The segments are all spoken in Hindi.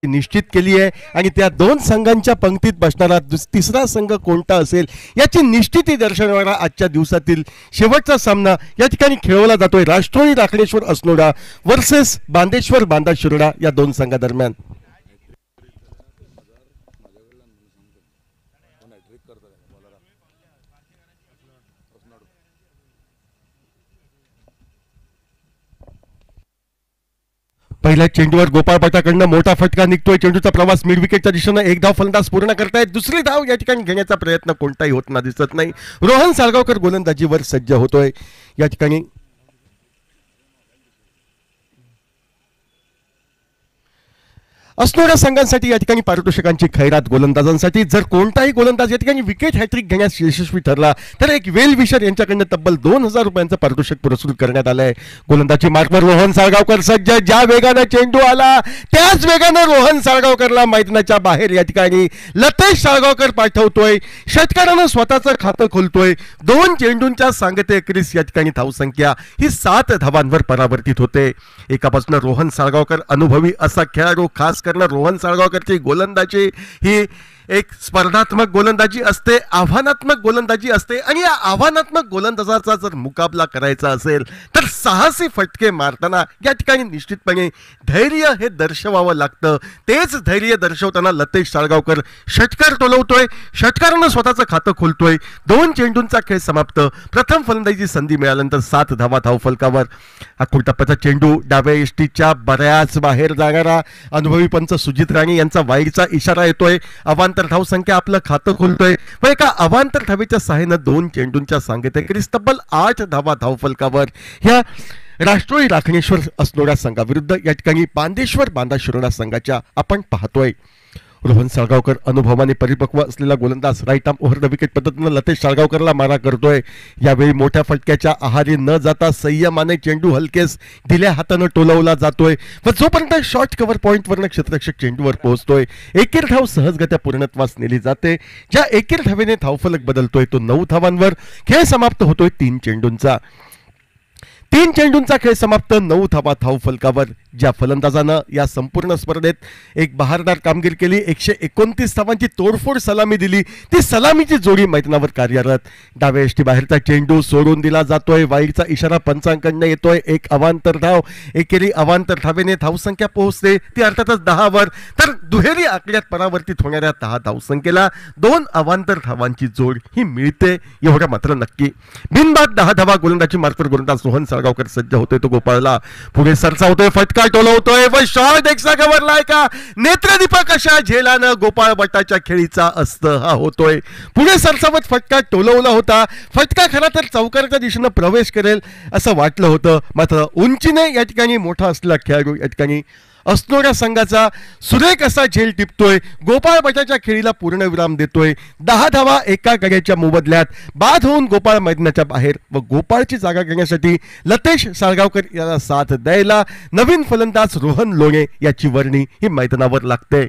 निश्चित केली आहे आणि त्या दोन संघांच्या पंक्तीत बसणारा तिसरा संघ कोणता असेल याची निश्चिती दर्शवणारा आजच्या दिवसातील शेवटचा सामना या ठिकाणी खेळवला जातोय. राष्ट्रोळी राखणेश्वर असनोडा वर्सेस बांदेश्वर बांदा शिरोडा या दोन संघादरम्यान. पहिल्या चेंडूवर गोपाळ भटाकडनं मोठा फटका निघतोय. चेंडूचा प्रवास मिड विकेटच्या दिशेनं एक धाव फलंदाज पूर्ण करतायत. दुसरी धाव या ठिकाणी घेण्याचा प्रयत्न कोणताही होताना दिसत नाही. रोहन साळगावकर गोलंदाजीवर सज्ज होतोय. या ठिकाणी असनोडा संघांसाठी या ठिकाणी पारितोषिकांची खैरात गोलंदाजांसाठी. जर कोणताही गोलंदाज या ठिकाणी विकेट हॅट्रिक घेण्यास यशस्वी ठरला तर एक वेल विशर यांच्याकडनं तब्बल 2000 रुपयांचं पारितोषिक पुरस्कृत करण्यात आलंय. गोलंदाजी मार्कवर रोहन साळगावकर सज्ज. ज्या वेगानं चेंडू आला त्याच वेगानं रोहन साळगावकरला मैदानाच्या बाहेर या ठिकाणी लतेश साळगावकर पाठवतोय. षटकारानं स्वतःचं खातं खोलतोय. 2 चेंडूंच्या सांगते अखेरीस या ठिकाणी धावसंख्या ही 7 धावांवर परावर्तित होते. एकापासून रोहन साळगावकर अनुभवी असा खेळाडू, खास करणं रोहन साळगावकरची गोलंदाजी ही एक स्पर्धात्मक गोलंदाजी असते, आव्हानात्मक गोलंदाजी असते आणि या आव्हानात्मक गोलंदाजाचा जर मुकाबला करायचा असेल तर साहसी फटके मारताना या ठिकाणी निश्चितपणे धैर्य हे दर्शवावं लागतं. तेच धैर्य दर्शवताना लतेश साळगावकर षटकार टोलवतोय. षटकारानं स्वतःचं खातं खोलतोय. 2 चेंडूंचा खेळ समाप्त. प्रथम फलंदाजीची संधी मिळाल्यानंतर 7 धावा धावफलकावर. अखूड टप्प्याचा चेंडू डाव्या यष्टीच्या बऱ्याच बाहेर जाणारा अनुभवी पंच सुजित राणे यांचा वाईडचा इशारा येतोय. अवांतर धावसंख्या आपलं खातं खोलतोय. व एका अवांतर धावेच्या सहाय्यानं 2 चेंडूंच्या सांगतेखेरीज तब्बल 8 धावा धावफलकावर. ह्या राष्ट्रोळी राखणेश्वर असनोडा संघाविरुद्ध या ठिकाणी बांदेश्वर बांदा शिरोडा संघाच्या आपण पाहतोय. रोहन साळगावकर अनुभवाने परिपक्व असलेला गोलंदाज right arm over the wicket पद्धतीनं लतेश साळगावकरला मारा करतोय. यावेळी मोठ्या फटक्याच्या आहारी न जाता संयमाने चेंडू हलकेस दिल्या हातानं टोलवला जातोय व जोपर्यंत शॉर्ट कव्हर पॉईंटवरनं क्षेत्ररक्षक चेंडूवर पोहोचतोय एकेर धाव सहजगत्या पूर्णत्वास नेली जाते. ज्या एकेर धावेने धावफलक बदलतोय तो 9 धावांवर. खेळ समाप्त होतोय 3 चेंडूंचा. 3 चेंडूंचा खेळ समाप्त. 9 धावा धावफलकावर. ज्या फलंदाजानं या संपूर्ण स्पर्धेत एक बहारदार कामगिरी केली, 129 धावांची तोडफोड सलामी दिली, ती सलामीची जोडी मैदानावर कार्यरत. डाव्या यष्टी बाहेरचा चेंडू सोडून दिला जातोय. वाईडचा इशारा पंचांकडनं येतोय. एक अवांतर धाव. एकेरी अवांतर धावेने धावसंख्या पोहोचते ती अर्थातच 10 वर. तर दुहेरी आकड्यात परावर्तित होणाऱ्या 10 धावसंख्येला 2 अवांतर धावांची जोड ही मिळते एवढं मात्र नक्की. बिनबाद 10 धावा गोलंदाजी मार्कवर गोलंदाज रोहन साळगावकर सज्ज होतोय. तो गोपाळला पुढे सरसावतोय. फटका टोलवतोय व शॉट एक्स्ट्रा कव्हरला एका नेत्रदीपक अशा झेलानं गोपाळ भटाच्या खेळीचा अस्त हा होतोय. पुढे सरसावत फटका टोलवला होता. फटका खरा तर चौकाराच्या दिशेनं प्रवेश करेल असं वाटलं होतं, मात्र उंचीने या ठिकाणी मोठा असलेला खेळाडू या ठिकाणी असनोडा संघाचा सुरेख असा झेल टिपतोय. गोपाळ भटाच्या खेळीला पूर्णविराम देतोय. 10 धावा एका गड्याच्या मोबदल्यात बाद होऊन गोपाळ मैदानाच्या बाहेर व गोपाळची जागा घेण्यासाठी लतेश साळगावकर याला साथ द्यायला नवीन फलंदाज रोहन लोणे याची वर्णी ही मैदानावर लागते.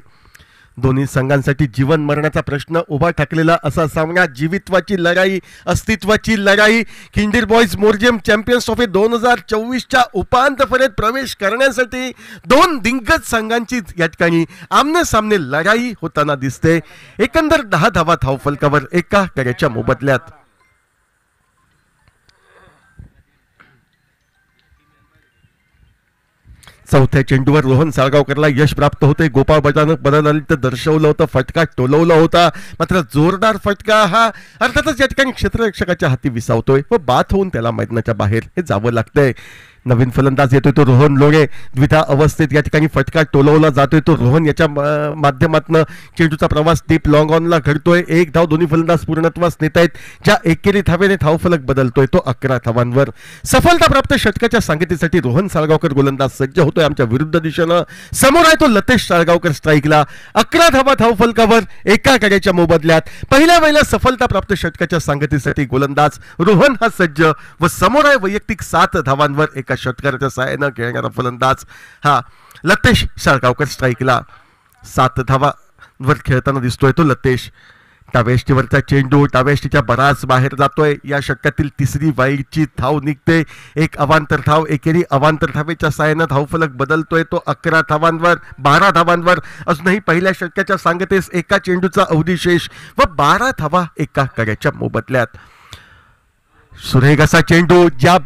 दोन्ही संघांसाठी जीवन मरणाचा प्रश्न उभा ठाकलेला असा सामना. जीवित्वाची लढाई, अस्तित्वाची लढाई. खिंडीर बॉयज मोरजेम चॅम्पियन्स ट्रॉफी 2024च्या उपांत्यफेरीत प्रवेश करण्यासाठी 2 दिग्गज संघांची या ठिकाणी आमने सामने लढाई होताना दिसते. एकंदर 10 धावा धावफलकावर एका गड्याच्या मोबदल्यात. चौथ्या चेंडूवर रोहन साळगावकरला यश प्राप्त होते. गोपाळ भटानं बदल दर्शवलं होतं. फटका टोलवला होता, मात्र जोरदार फटका हा अर्थातच या ठिकाणी क्षेत्ररक्षकाच्या हाती विसावतोय व बाद होऊन त्याला मैदानाच्या बाहेर हे जावं लागतंय. नवीन फलंदाज येतोय तो रोहन लोणे. द्विधा अवस्थेत या ठिकाणी फटका टोलवला जातोय. तो रोहन याच्या माध्यमातून चेंडूचा प्रवास डीप लॉंग ऑनला घडतोय. 1 धाव दोन्ही फलंदाज पूर्णत्वास नेत आहेत. ज्या एकेरी धावेने धावफलक बदलतोय तो 11 धावांवर. सफलता प्राप्त षटकाच्या सांगतेसाठी रोहन साळगावकर गोलंदाज सज्ज होतोय आमच्या विरुद्ध दिशेनं. समोर आहे तो लतेश साळगावकर स्ट्राईकला. 11 धावा धावफलकावर एका गड्याच्या मोबदल्यात. पहिल्या वेळेला सफलता प्राप्त षटकाच्या सांगतेसाठी गोलंदाज रोहन हा सज्ज व समोर आहे वैयक्तिक 7 धावांवर एका षटकाराच्या सहाय्यानं खेळणारा फलंदाज हा लतेश साळगावकर स्ट्राईकला. 7 धावांवर खेळताना दिसतोय तो लतेश. डाव्याष्टीवरचा चेंडू डाव्याष्टीच्या बराच बाहेर जातोय. या षटकातील तिसरी वाईडची धाव निघते. एक अवांतर धाव एकेरी अवांतर धावेच्या साहाय्यानं धावफलक बदलतोय तो 11 धावांवर 12 धावांवर. अजूनही पहिल्या षटकाच्या सांगतेस एका चेंडूचा अवधिशेष व 12 धावा एका कड्याच्या मोबदल्यात. सुरेख असा चेंडू ज्या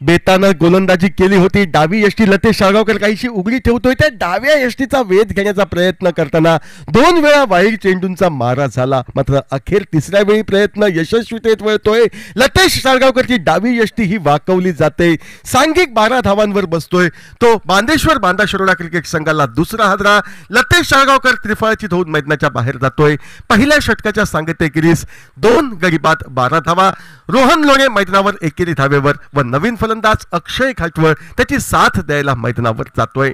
बेतानं गोलंदाजी केली होती. डावी यष्टी लतेश साळगावकर काहीशी उघडी ठेवतोय. त्या डाव्या यष्टीचा वेध घेण्याचा प्रयत्न करताना 2 वेळा वाईड चेंडूंचा मारा झाला. मात्र अखेर तिसऱ्या वेळी प्रयत्न यशस्वीतेत वळतोय. लतेश साळगावकरची डावी यष्टी ही वाकवली जाते. सांघिक 12 धावांवर बसतोय तो बांदेश्वर बांदा शिरोडा क्रिकेट संघाला दुसरा हादरा. लतेश साळगावकर त्रिफळाची होऊन मैदानाच्या बाहेर जातोय. पहिल्या षटकाच्या सांगतेखेरीज 2 गडी बाद 12 धावा. रोहन लोणे मैदानावर एकेरी धावेवर व नवीन फलंदाज अक्षय खाटवळ त्याची साथ द्यायला मैदानावर जातोय.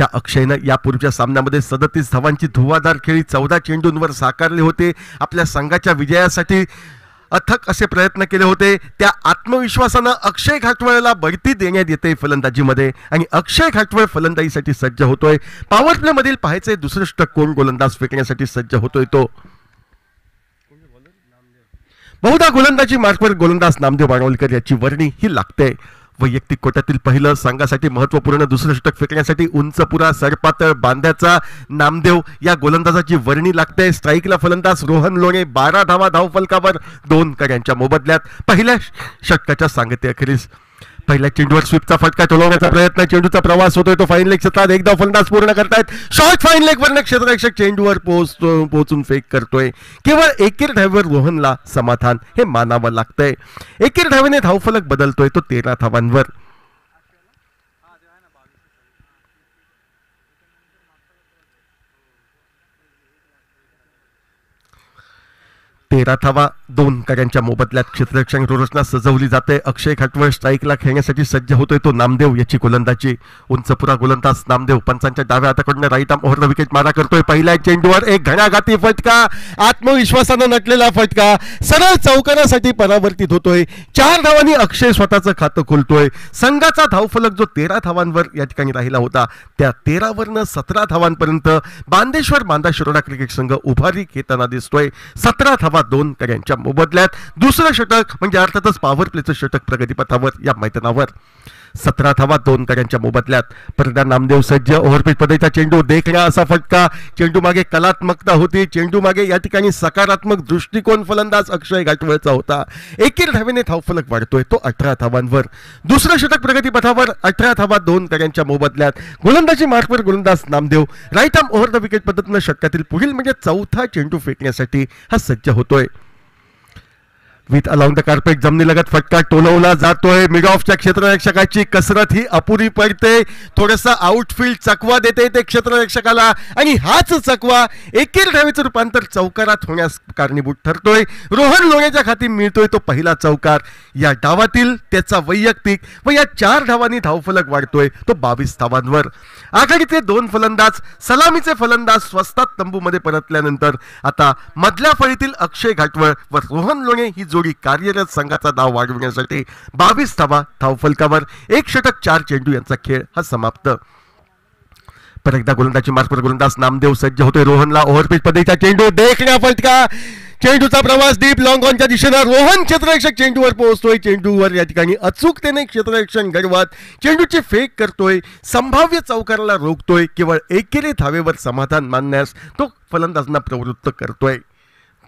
अक्षयनं यापूर्वीच्या सामन्यामध्ये 37 धावांची धुवाधार खेळी 14 चेंडूंवर साकारले होते. आपल्या संघाच्या विजयासाठी अथक असे प्रयत्न केले होते. त्या आत्मविश्वासानं अक्षय खाटवळला बढती देण्यात येते फलंदाजीमध्ये आणि अक्षय खाटवळ फलंदाजीसाठी सज्ज होतोय. पॉवर प्ले मधील पाहायचे दुसरं षटक कोण गोलंदाज फेकण्यासाठी सज्ज होतोय तो बहुधा गोलंदाजी मार्कवर गोलंदाज नामदेव बाणवलकर याची वर्णी ही लागते. वैयक्तिक कोट्यातील पहिलं संघासाठी महत्वपूर्ण दुसरं षटक फेकण्यासाठी उंचपुरा सरपातळ बांध्याचा नामदेव या गोलंदाजाची वर्णी लागते. स्ट्राईकला फलंदाज रोहन लोणे 12 धावा धावफलकावर 2 कड्यांच्या मोबदल्यात. पहिल्या षटकाच्या सांगतेअखेरीस पहिल्या चेंडूवर स्वीपचा फटका टोलवण्याचा प्रयत्न. चेंडूचा प्रवास होतोय तो फाईन लेग क्षेत्रात. एकदा फलंदाज पूर्ण करतायत. शॉर्ट फाईन लेग वरनं क्षेत्ररक्षक चेंडूवर पोहोचून फेक करतोय. केवळ एकेर धावेवर रोहनला समाधान हे मानावं लागतंय. एकेर धावेने धावफलक बदलतोय तो 13 धावांवर. 13 धावा 2 कड्यांच्या मोबदल्यात क्षेत्ररक्षक रोरचना सजवली जाते. अक्षय खाटवळ स्ट्राईकला खेळण्यासाठी सज्ज होतोय तो नामदेव याची गोलंदाजी. उंचपुरा गोलंदाज नामदेव पंचांच्या डाव्या हाताकडून right arm over the wicket मारा करतोय. पहिल्या चेंडूवर एक घणाघाती फटका. आत्मविश्वासानं नटलेला फटका सरळ चौकारासाठी परावर्तित होतोय. 4 धावांनी अक्षय स्वतःचं खातं खोलतोय. संघाचा धावफलक जो 13 धावांवर या ठिकाणी राहिला होता त्या 13 वरनं 17 धावांपर्यंत बांदेश्वर बांदा शिरोडा क्रिकेट संघ उभारी घेताना दिसतोय. 17 धावा 2 कड्यांच्या मोबदल्यात. दुसरं षटक म्हणजे अर्थातच पॉवर प्लेचं षटक प्रगतीपथावर या मैदानावर. 17 धावा 2 कड्यांच्या मोबदल्यात. परदा नामदेव सज्ज. ओव्हरपिच पद्धतीचा चेंडू देखण्या असा फटका. चेंडू मागे कलात्मकता होती. चेंडू मागे या ठिकाणी सकारात्मक दृष्टिकोन फलंदाज अक्षय घाटवळचा होता. एकेर धावेने धावफलक वाढतोय तो 18 धावांवर. दुसरं षटक प्रगतीपथावर 18 धावा 2 कड्यांच्या मोबदल्यात. गोलंदाजी मार्कवर गोलंदाज Namdev right arm over the wicket पद्धतीनं षटकातील पुढील म्हणजे चौथा चेंडू फेकण्यासाठी हा सज्ज होतोय. विथ अलॉंग द कार्पेट जमिनीलगत फटका टोलवला जातोय. मिड ऑफच्या क्षेत्ररक्षकाची कसरत ही अपुरी पडते. थोडासा आउटफील्ड चकवा देते ते क्षेत्ररक्षकाला आणि हाच चकवा एकेर धावेचं रूपांतर चौकारात होण्यास कारणीभूत ठरतोय. रोहन लोण्याच्या खाती मिळतोय तो पहिला चौकार. या डावातील त्याचा वैयक्तिक व या 4 धावांनी धावफलक वाढतोय तो 22 धावांवर. आघाडीचे 2 फलंदाज सलामीचे फलंदाज स्वस्तात तंबूमध्ये परतल्यानंतर आता मधल्या फळीतील अक्षय घाटवळ व रोहन लोणे ही जोडी कार्यरत संघाचा धाव वाढवण्यासाठी 22 धावा धावफलकावर. 1 षटक 4 चेंडू यांचा खेळ हा समाप्त. परत एकदा गोलंदाजी मार्कवर गोलंदाज नामदेव सज्ज होतोय. रोहनला ओव्हरपिच पद्धतीचा चेंडू देखण्या फटका. चेंडूचा प्रवास डीप लॉंग ऑनच्या दिशेनं. रोहन क्षेत्ररक्षक चेंडूवर पोहोचतोय. चेंडूवर या ठिकाणी अचूकतेने क्षेत्ररक्षण घडवत चेंडूची फेक करतोय. संभाव्य चौकाराला रोखतोय. केवळ एकेरी धावेवर समाधान मानण्यास तो फलंदाजांना प्रवृत्त करतोय.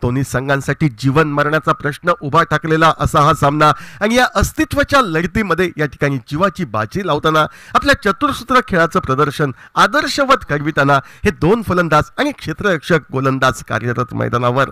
दोन्ही संघांसाठी जीवन मरणाचा प्रश्न उभा ठाकलेला असा हा सामना आणि या अस्तित्वाच्या लढतीमध्ये या ठिकाणी जीवाची बाजी लावताना आपल्या चतुर्सूत्र खेळाचं प्रदर्शन आदर्शवत घडविताना हे 2 फलंदाज आणि क्षेत्ररक्षक गोलंदाज कार्यरत मैदानावर.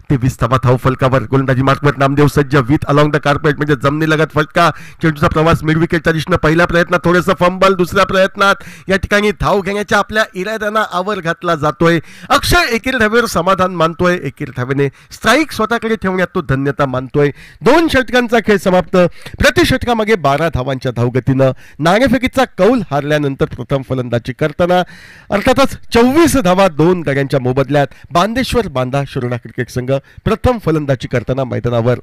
23 धावा धावफलकावर. गोलंदाजी मार्कवर नामदेव सज्ज. विथ अलॉंग द कार्पेट म्हणजे जमिनीलगत फटका. चेंडूचा प्रवास मिड विकेटच्या दिशेनं. पहिल्या प्रयत्नात थोडंसं फंबल. दुसऱ्या प्रयत्नात या ठिकाणी धाव घेण्याच्या आपल्या इराद्यांना आवर घातला जातोय. अक्षय एकेर धावेवर समाधान मानतोय. एकेर धावेने स्ट्राईक स्वतःकडे ठेवण्यात तो धन्यता मानतोय. 2 षटकांचा खेळ समाप्त. प्रति षटकामागे 12 धावांच्या धावगतीनं नाणेफेकीचा कौल हारल्यानंतर प्रथम फलंदाजी करताना अर्थातच 24 धावा 2 गड्यांच्या मोबदल्यात बांदेश्वर बांदा शिरोडा क्रिकेट संघ प्रथम फलंदाजी करताना मैदानावर.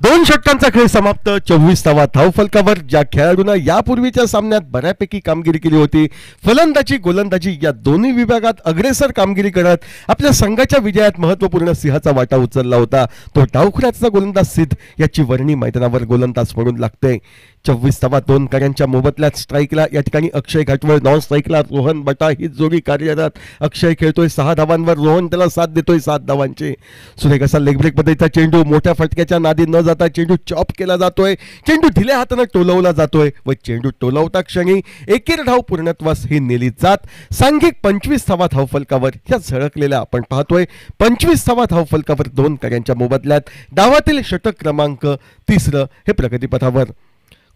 दोन षटकांचा खेळ समाप्त. 24 धावा धावफलकावर. ज्या खेळाडूंना यापूर्वीच्या सामन्यात बऱ्यापैकी कामगिरी केली होती, फलंदाजी गोलंदाजी या दोन्ही विभागात अग्रेसर कामगिरी करत आपल्या संघाच्या विजयात महत्त्वपूर्ण सिंहाचा वाटा उचलला होता, तो डावखुऱ्याचा गोलंदाज सिद्ध याची वर्णी मैदानावर गोलंदाज म्हणून लागते. 24 धावा 2 गड्यांच्या मोबदल्यात. स्ट्राईकला या ठिकाणी अक्षय घाटवळ, नॉन स्ट्राईकला रोहन बटा ही जोडी कार्यरत. अक्षय खेळतोय 6 धावांवर, रोहन त्याला साथ देतोय 7 धावांची. सुरेख असा लेग ब्रेक पद्धतीचा चेंडू, मोठ्या फटक्याच्या नादी न जाता चेंडू चॉप केला जातोय. चेंडू ढिल्या हाताने टोलवला जातोय व चेंडू टोलवता क्षणी एकेर धाव पूर्णत्वास ही नेली जात. सांघिक 25 धावा धावफलकावर ह्या झळकलेल्या आपण पाहतोय. 25 धावा धावफलकावर 2 गड्यांच्या मोबदल्यात. डावातील षटक क्रमांक 3 हे प्रगतीपथावर.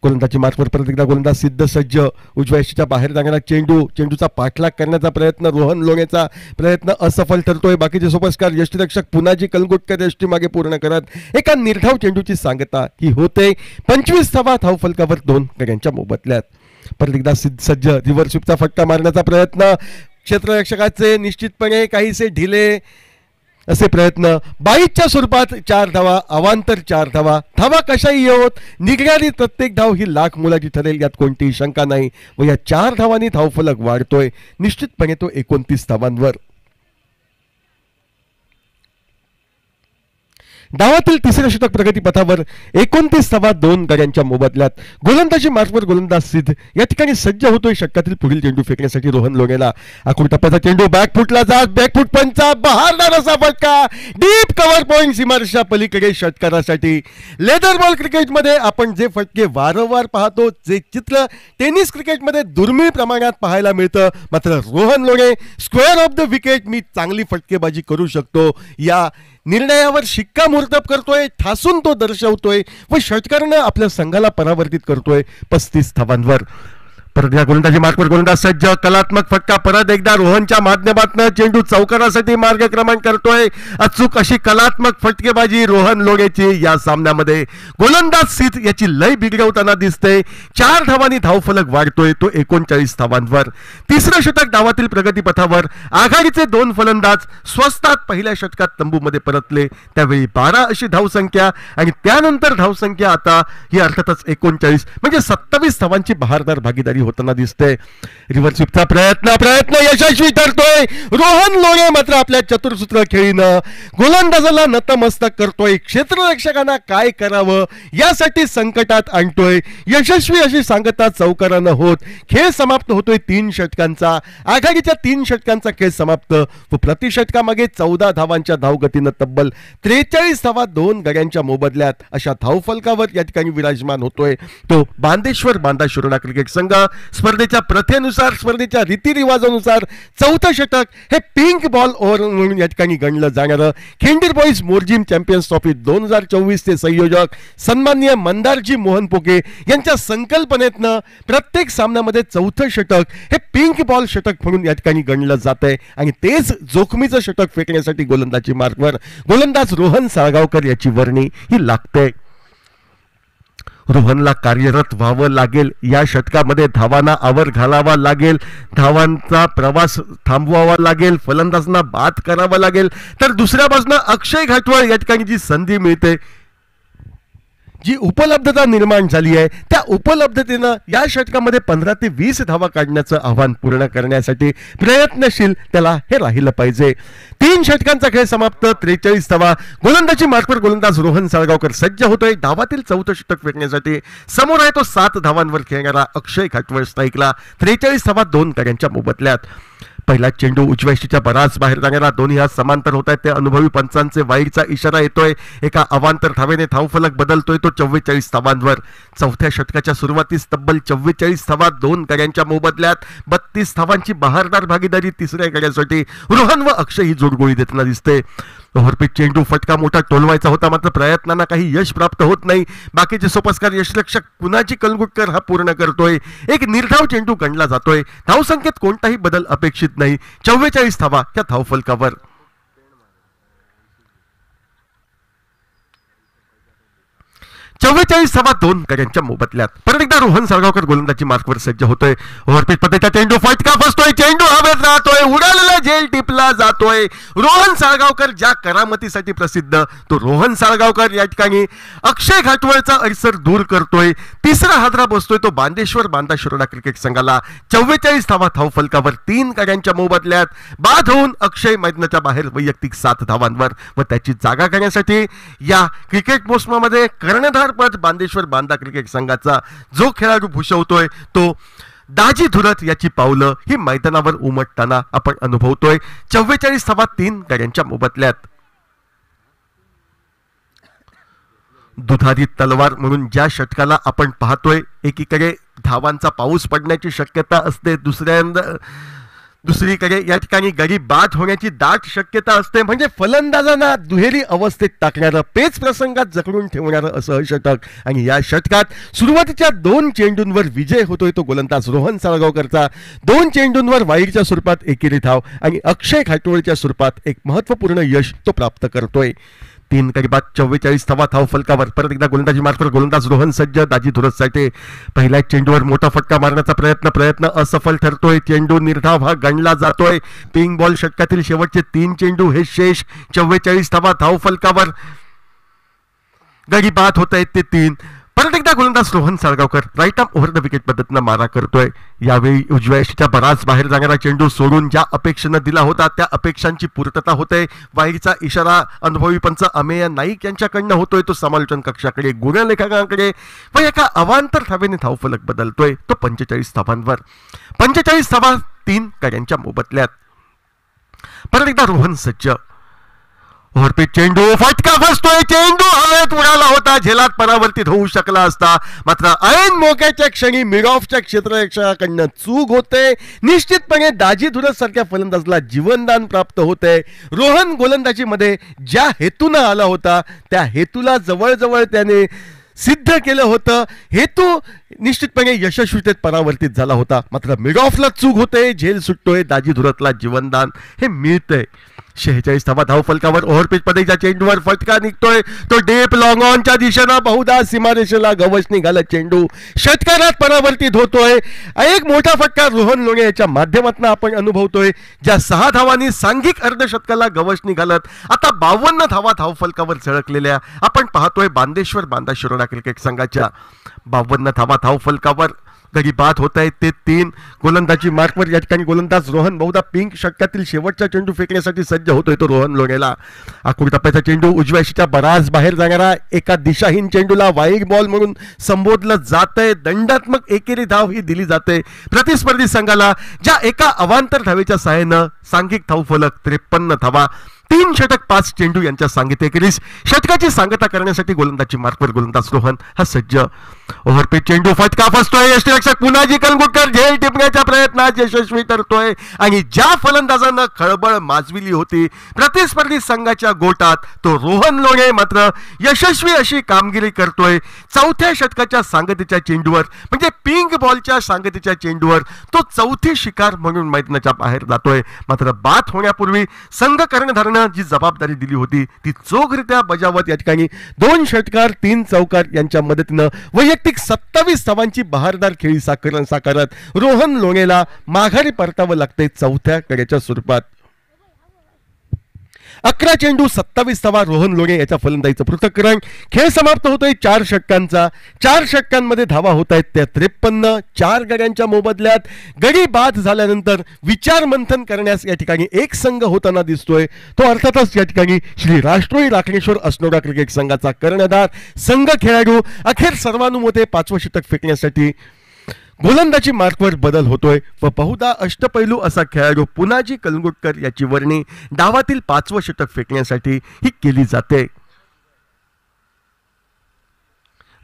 गोलंदाजी मार्कवर परत एकदा गोलंदाज सिद्ध सज्ज. उजव्या यष्टीच्या बाहेर जाणारा चेंडूचा पाठलाग करण्याचा प्रयत्न, रोहन लोणेचा प्रयत्न असफल ठरतोय. बाकीचे सुपरस्टार यष्टीरक्षक पुनाजी कलगुटकर यष्टी मागे पूर्ण करत एका निर्धाव चेंडूची सांगता ही होते. 25 धावा धावफलकावर 2 गड्यांच्या मोबदल्यात. परत एकदा सिद्ध सज्ज. रिव्हर्स स्वीपचा फटका मारण्याचा प्रयत्न, क्षेत्ररक्षकाचे निश्चितपणे काहीसे ढिले असे प्रयत्न. 22च्या स्वरूपात 4 धावा, अवांतर 4 धावा. धावा कशाही येवोत, निघणारी प्रत्येक धाव ही लाख मोलाची ठरेल यात कोणतीही शंका नाही. व या 4 धावांनी धावफलक वाढतोय निश्चितपणे तो 29 धावांवर. डावातील तिसरे षटक प्रगतीपथावर. 29 धावा 2 गड्यांच्या मोबदल्यात. गोलंदाजी मार्कवर गोलंदाज सिद्ध या ठिकाणी सज्ज होतोय षटकातील पुढील चेंडू फेकण्यासाठी रोहन लोणेला. आखूड टप्प्याचा चेंडू बॅकफुटला जात, बॅकफुट पंचा, बहारदार असा फटका डीप कव्हर पॉइंट सीमारेषा पलीकडे षटकारासाठी. लेदर बॉल क्रिकेटमध्ये आपण जे फटके वारंवार पाहतो, जे चित्र टेनिस क्रिकेटमध्ये दुर्मिळ प्रमाणात पाहायला मिळतं, मात्र Rohan Lone square off the wicket मी चांगली फटकेबाजी करू शकतो या निर्णयावर शिक्कामोर्तब करतोय, ठासून तो दर्शवतोय व षटकारानं आपल्या संघाला परावर्तित करतोय 35 धावांवर. परत या गोलंदाजी मार्कवर गोलंदाज सज्ज. कलात्मक फटका परत एकदा रोहनच्या माध्यमातून चेंडू चौकारासाठी मार्गक्रमण करतोय. अचूक अशी कलात्मक फटकेबाजी रोहन लोणेची या सामन्यामध्ये. गोलंदाज सिद्ध याची लय बिघडवताना दिसते. 4 धावांनी धावफलक वाढतोय तो 39 धावांवर. तिसरं षटक डावातील प्रगतीपथावर. आघाडीचे 2 फलंदाज स्वस्तात पहिल्या षटकात तंबूमध्ये परतले, त्यावेळी 12 अशी धावसंख्या आणि त्यानंतर धावसंख्या आता ही अर्थातच 39 म्हणजे 27 धावांची बहारदार भागीदारी होताना दिसते. रिव्हर्स स्वीपचा प्रयत्न यशस्वी ठरतोय. रोहन लोणे मात्र आपल्या चतुरसूत्र खेळीनं गोलंदाजाला नतमस्तक करतोय. क्षेत्ररक्षकांना काय करावं यासाठी संकटात आणतोय. यशस्वी अशी सांगता चौकारानं होत खेळ समाप्त होतोय 3 षटकांचा. आघाडीच्या 3 षटकांचा खेळ समाप्त व प्रतिषटकामागे 14 धावांच्या धावगतीनं तब्बल 43 धावा 2 गड्यांच्या मोबदल्यात अशा धावफलकावर या ठिकाणी विराजमान होतोय तो बांदेश्वर बांदा शुरडा क्रिकेट संघ. स्पर्धेच्या प्रथेनुसार, स्पर्धेच्या रीतिरिवाजानुसार 4थं षटक हे पिंक बॉल ओव्हर म्हणून या ठिकाणी गणलं जाणारं. खिंडीर बॉईज मोरजिम चॅम्पियन्स ट्रॉफी 2024 चे संयोजक सन्माननीय मंदारजी मोहन पोके यांच्या संकल्पनेतनं प्रत्येक सामन्यामध्ये 4थं षटक हे पिंक बॉल षटक म्हणून या ठिकाणी गणलं जात आहे आणि तेच जोखमीचं षटक फेकण्यासाठी गोलंदाजी मार्कवर गोलंदाज रोहन साळगावकर याची वर्णी ही लागते. रोहनला कार्यरत व्हावं लागेल. या षटकामध्ये धावांना आवर घालावा लागेल, धावांचा प्रवास थांबवावा लागेल, फलंदाजांना बाद करावा लागेल. तर दुसऱ्या बाजूने अक्षय घाटवळ या ठिकाणी जी संधी मिळते, जी उपलब्धता निर्माण झाली आहे, त्या उपलब्धतेनं या षटकामध्ये 15 ते 20 धावा काढण्याचं आव्हान पूर्ण करण्यासाठी प्रयत्नशील त्याला हे राहिलं पाहिजे. 3 षटकांचा खेळ समाप्त. 43 धावा. गोलंदाजी मार्कवर गोलंदाज रोहन साळगावकर सज्ज होतोय डावातील 4थं षटक फेकण्यासाठी. समोर आहे तो 7 धावांवर खेळणारा अक्षय घाटवळ. स्ट्राईकला 43 धावा 2 गड्यांच्या मोबदल्यात. पहिला चेंडू उजव्या यष्टीच्या बराच बाहेर जाणारा. दोन्ही हात समांतर होत आहेत. ते अनुभवी पंचांचे वाईडचा इशारा येतोय. एका अवांतर धावेने धावफलक बदलतोय तो 44 धावांवर. 4थ्या षटकाच्या सुरुवातीस तब्बल 44 धावा 2 गड्यांच्या मोबदल्यात. 32 धावांची बहारदार भागीदारी तिसऱ्या गड्यासाठी. रोहन व अक्षय ही जोडगोळी देताना दिसते. ओव्हरपिच चेंडू फटका मोठा टोलवायचा होता, मात्र प्रयत्नांना काही यश प्राप्त होत नाही. बाकीचे सोपस्कार यशरक्षक पुनाजी कलगुटकर हा पूर्ण करतोय. एक निर्धाव चेंडू गणला जातोय. धावसंख्येत कोणताही बदल अपेक्षित नाही. 44 धावा या धावफलकावर. 44 44.2 गड्यांच्या मोबदल्यात. परत एकदा रोहन साळगावकर गोलंदाजी मार्कवर सज्ज होतोय. ओव्हरपिच पद्धतीचा चेंडू फटका फसतोय, चेंडू हवेत राहतोय, उडालेला झेल टिपला जातोय. रोहन साळगावकर ज्या करामतीसाठी प्रसिद्ध, तो रोहन साळगावकर या ठिकाणी अक्षय घाटवळचा अडसर दूर करतोय. तिसरा हादरा बसतोय तो बांदेश्वर बांदा शिरोडा क्रिकेट संघाला. 44 धावा धावफलकावर 3 गड्यांच्या मोबदल्यात. बाद होऊन अक्षय मैदानाच्या बाहेर वैयक्तिक 7 धावांवर व त्याची जागा करण्यासाठी या क्रिकेट मोसमामध्ये कर्णधार पद बांदेश्वर बांदा क्रिकेट संघाचा जो खेळाडू भूषवतोय तो दाजी धुरत याची पावलं ही मैदानावर उमटताना आपण अनुभवतोय. 44 धावा 3 गड्यांच्या मोबदल्यात. दुधारी तलवार म्हणून ज्या षटकाला आपण पाहतोय, एकीकडे धावांचा पाऊस पडण्याची शक्यता असते, दुसरीकडे या ठिकाणी गडी बाद होण्याची दाट शक्यता असते. म्हणजे फलंदाजांना दुहेरी अवस्थेत टाकणारं, पेच प्रसंगात जखडून ठेवणारं असं षटक. आणि या षटकात सुरुवातीच्या 2 चेंडूंवर विजय होतोय तो गोलंदाज रोहन साळगावकरचा. 2 चेंडूंवर वाईडच्या स्वरूपात एकेरी धाव आणि अक्षय घाटवळच्या स्वरूपात एक महत्वपूर्ण यश तो प्राप्त करतोय. 3 गडी बाद 44 धावा धावफलकावर. परत एकदा गोलंदाजी मार्फत गोलंदाज रोहन सज्ज. दाजी धुरतसाठी पहिल्या चेंडूवर मोठा फटका मारण्याचा प्रयत्न असफल ठरतोय. चेंडू निर्धाव हा गणला जातोय. पिंक बॉल षटकातील शेवटचे 3 चेंडू हे शेष. 44 धावा धावफलकावर गडी बाद होत आहेत ते 3. परत एकदा गोलंदाज Rohan Salgaonkar right arm over the wicket पद्धतीनं मारा करतोय. यावेळी उजव्या यष्टीच्या बराच बाहेर जाणारा चेंडू सोडून ज्या अपेक्षेनं दिला होता त्या अपेक्षांची पूर्तता होते. वाईडचा इशारा अनुभवी पंच अमेय नाईक यांच्याकडनं होतोय. तो समालोचन कक्षाकडे, गुणलेखकांकडे व एका अवांतर धावेने धावफलक बदलतोय तो 45 धावांवर. 45 धावा 3 गड्यांच्या मोबदल्यात. परत एकदा रोहन सज्ज. ओव्हरपिच चेंडू फटका फसतोय, चेंडू हवेत उडाला होता, झेलात परावर्तित होऊ शकला असता, मात्र ऐन मोक्याच्या क्षणी मिड ऑफच्या क्षेत्ररक्षकाकडनं चूक होते. निश्चितपणे दाजी धुरत सारख्या फलंदाजला जीवनदान प्राप्त होते. रोहन गोलंदाजीमध्ये ज्या हेतूनं आला होता त्या हेतूला जवळजवळ त्याने सिद्ध केलं होतं. हेतू निश्चितपणे यशस्वीतेत परावर्तित झाला होता, मात्र मिड ऑफला चूक होते, झेल सुटतोय, दाजी धुरतला जीवनदान हे मिळतंय. 46 धावा धावफलकावर. ओव्हरपिच पद्धतीच्या चेंडूवर फटका निघतोय तो डीप लॉंग ऑनच्या दिशेनं बहुधा सीमारेषेला गवसणी घालत चेंडू षटकारात परावर्तित होतोय. एक मोठा फटका रोहन लोणे याच्या माध्यमातून आपण अनुभवतोय. ज्या 6 धावांनी सांघिक अर्धशतकाला गवसणी घालत आता 52 धावा धावफलकावर झळकलेल्या आपण पाहतोय बांदेश्वर बांदा शिरोडा क्रिकेट संघाच्या. 52 धावा धावफलकावर गडी बाद होत आहेत ते 3. गोलंदाजी मार्कवर या ठिकाणी गोलंदाज रोहन बहुधा पिंक षटकातील शेवटचा चेंडू फेकण्यासाठी सज्ज होतोय तो रोहन लोणेला. आखूड टप्प्याचा चेंडू उजव्या यष्टीच्या बराच बाहेर जाणारा एका दिशाहीन चेंडूला वाईड बॉल म्हणून संबोधलं जातंय. दंडात्मक एकेरी धाव ही दिली जाते प्रतिस्पर्धी संघाला, ज्या एका अवांतर धावेच्या सहाय्यानं सांघिक धावफलक 53 धावा 3 षटक 5 चेंडू यांच्या सांगित एकेरीस षटकाची सांगता करण्यासाठी गोलंदाजी मार्कवर गोलंदाज रोहन हा सज्ज. ओव्हरपिच चेंडू फटका फसतोय. यष्टीरक्षक पुनाजी कलंगुटकर झेल टिपण्याच्या प्रयत्नात यशस्वी ठरतोय. आणि ज्या फलंदाजानं खळबळ माजविली होती प्रतिस्पर्धी संघाच्या गोटात तो रोहन लोणे मात्र यशस्वी अशी कामगिरी करतोय. 4थ्या षटकाच्या सांगतेच्या चेंडूवर म्हणजे पिंक बॉलच्या सांगतेच्या चेंडूवर तो 4थी शिकार म्हणून मैदानाच्या बाहेर जातोय. मात्र बाद होण्यापूर्वी संघ कर्णधारानं जी जबाबदारी दिली होती ती चोखरित्या बजावत या ठिकाणी 2 षटकार 3 चौकार यांच्या मदतीनं वैयक्तिक 27 धावांची बहारदार खेळी साकारत रोहन लोणेला माघारी परतावं लागते 4थ्या कड्याच्या स्वरूपात. 11 चेंडू 27 धावा रोहन लोणे याच्या फलंदाजीचं पृथक्करण. खेळ समाप्त होतोय 4 षटकांचा. 4 षटकांमध्ये धावा होत आहेत त्या 53. 4 गड्यांच्या मोबदल्यात. गडी बाद झाल्यानंतर विचार मंथन करण्यास या ठिकाणी एक संघ होताना दिसतोय. तो अर्थातच या ठिकाणी श्री राष्ट्रोळी राखणेश्वर असनोडा क्रिकेट संघाचा कर्णधार संघ खेळाडू अखेर सर्वानुमते 5वं षटक फेकण्यासाठी गोलंदाजी मार्कवर बदल होतोय व बहुधा अष्टपैलू असा खेळाडू पुनाजी कलंगुटकर याची वर्णी डावातील 5वं षटक फेकण्यासाठी ही केली जाते.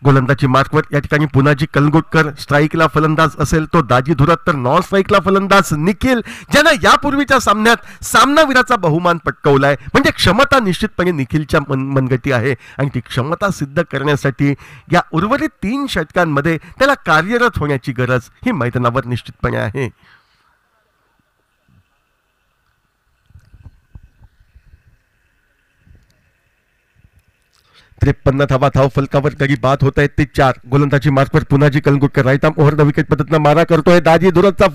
गोलंदाजी मार्कवर या ठिकाणी पुनाजी कलंगुटकर. स्ट्राईकला फलंदाज असेल तो दाजी धुरत, तर नॉन स्ट्राईकला फलंदाज निखिल, ज्यानं यापूर्वीच्या सामन्यात सामनावीराचा बहुमान पटकावलाय. म्हणजे क्षमता निश्चितपणे निखिलच्या मनगटी आहे आणि ती क्षमता सिद्ध करण्यासाठी या उर्वरित 3 षटकांमध्ये त्याला कार्यरत होण्याची गरज ही मैदानावर निश्चितपणे आहे. 53 धावा धाव फलकावर तरी बाद होत आहेत ते 4. गोलंदाजी मार्कवर पुन्हाजी Kalangutkar right arm over the wicket पद्धतीनं मारा करतोय. दाजी दुरतचा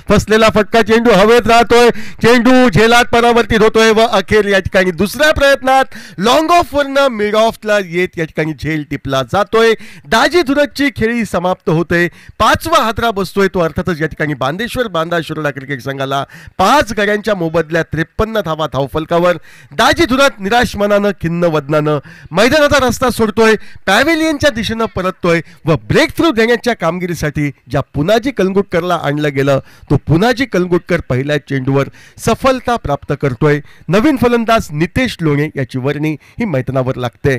फसलेला फटका चेंडू हवेत राहतोय. चेंडू झेलात परावर्तित होतोय व अखेर या ठिकाणी दुसऱ्या प्रयत्नात लॉंग ऑफ वरनं मिड ऑफला येत या ठिकाणी झेल टिपला जातोय. दाजी दुरतची खेळी समाप्त होते. 5वा हादरा बसतोय तो अर्थातच या ठिकाणी बांदेश्वर बांदा शिरोडा क्रिकेट संघाला 5 गड्यांच्या मोबदल्यात 53 धावा धाव फलकावर. दाजी दुरत निराश मनानं खिन्न वदनानं मैदानाचा रस्ता सोडतोय. पॅव्हेलियनच्या दिशेनं परततोय व ब्रेक थ्रू देण्याच्या कामगिरीसाठी ज्या पुनाजी कलंगुटकरला आणलं गेलं तो पुनाजी कलंगुटकर पहिल्या चेंडूवर सफलता प्राप्त करतोय. नवीन फलंदाज नितेश लोणे याची वर्णी ही मैदानावर लागते.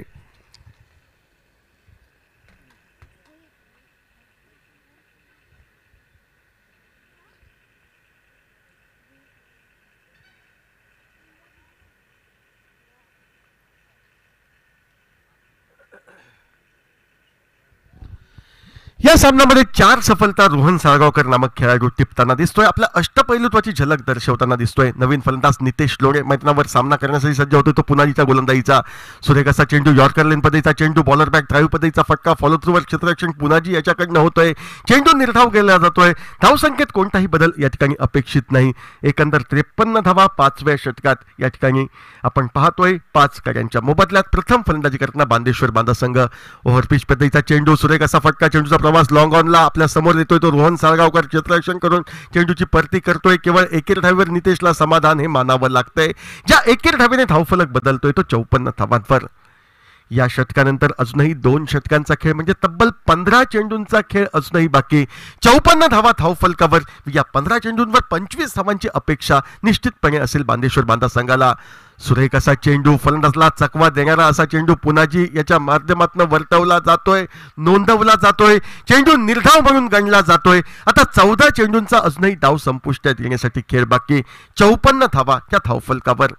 या सामन्यामध्ये 4 सफलता रोहन साळगावकर नामक खेळाडू टिपताना दिसतोय. आपल्या अष्टपैलुत्वाची झलक दर्शवताना दिसतोय. नवीन फलंदाज नितेश लोणे मैदानावर सामना करण्यासाठी सज्ज होतोय. तो पुनाजीच्या गोलंदाजीचा सुरेख असा चेंडू यॉर्कर लेन पद्धतीचा चेंडू बॉलर बॅक ड्राईव्ह पद्धतीचा फटका फॉलो थ्रूवर क्षेत्ररक्षण पुनाजी याच्याकडनं होतोय. चेंडू निर्धाव केला जातोय. धावसंख्येत कोणताही बदल या ठिकाणी अपेक्षित नाही. एकंदर 53 धावा 5व्या षटकात या ठिकाणी आपण पाहतोय. 5 गड्यांच्या मोबदल्यात प्रथम फलंदाजी करताना बांदेश्वर बांदा संघ. ओव्हरपिच पद्धतीचा चेंडू सुरेख असा फटका चेंडूचा प्रवास लॉंग ऑनला आपल्या समोर येतोय. तो रोहन साळगावकर क्षेत्ररक्षण करून चेंडूची परती करतोय. केवळ एकेर धावेवर नितेशला समाधान हे मानावं लागतंय. ज्या एकेर धावेने धावफलक बदलतोय तो 54 धावांवर. या षटकानंतर अजूनही 2 षटकांचा खेळ म्हणजे तब्बल 15 चेंडूंचा खेळ अजूनही बाकी. 54 धावा धावफलकावर. या 15 चेंडूंवर 25 धावांची अपेक्षा निश्चितपणे असेल बांदेश्वर बांदा संघाला. सुरेख असा चेंडू फलंदाजला चकवा देणारा असा चेंडू पुनाजी याच्या माध्यमातून वर्तवला जातोय, नोंदवला जातोय. चेंडू निर्धाव म्हणून गणला जातोय. आता 14 चेंडूंचा अजूनही डाव संपुष्टात येण्यासाठी खेळ बाकी. 54 धावा त्या धावफलकावर.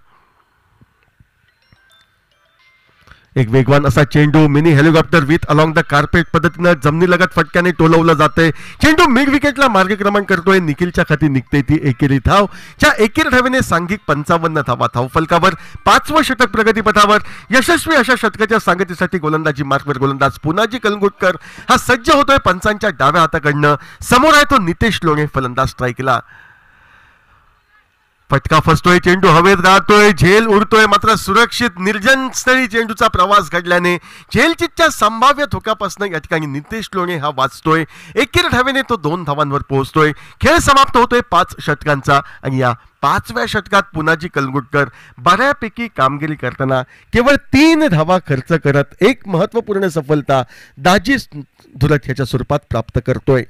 एक वेगवान असा चेंडू mini helicopter with along the carpet पद्धतीनं जमिनीलगत फटक्याने टोलवलं जाते. चेंडू मिड विकेटला मार्गक्रमण करतोय. निखिलच्या खाती निघते ती एकेरी धाव. ज्या एकेर धावेने सांघिक 55 धावा धावफलकावर. 5वं षटक प्रगतीपथावर. यशस्वी अशा षटकाच्या सांगतीसाठी गोलंदाजी मार्कवर गोलंदाज पुनाजी कलंगुटकर हा सज्ज होतोय पंचांच्या डाव्या हाताकडनं. समोर आहे तो नितेश लोणे फलंदाज स्ट्राईकला. फटका फसतोय. चेंडू हवेत राहतोय. झेल उडतोय. मात्र सुरक्षित निर्जन स्थळी चेंडूचा प्रवास घडल्याने झेलचितच्या संभाव्य धोक्यापासून या ठिकाणी नितेश लोणे हा वाचतोय. एकेर धावेने तो 2 धावांवर पोहोचतोय. खेळ समाप्त होतोय 5 षटकांचा. आणि या 5व्या षटकात पुनाजी कलंगुटकर बऱ्यापैकी कामगिरी करताना केवळ 3 धावा खर्च करत एक महत्वपूर्ण सफलता दाजी दुरत ह्याच्या स्वरूपात प्राप्त करतोय.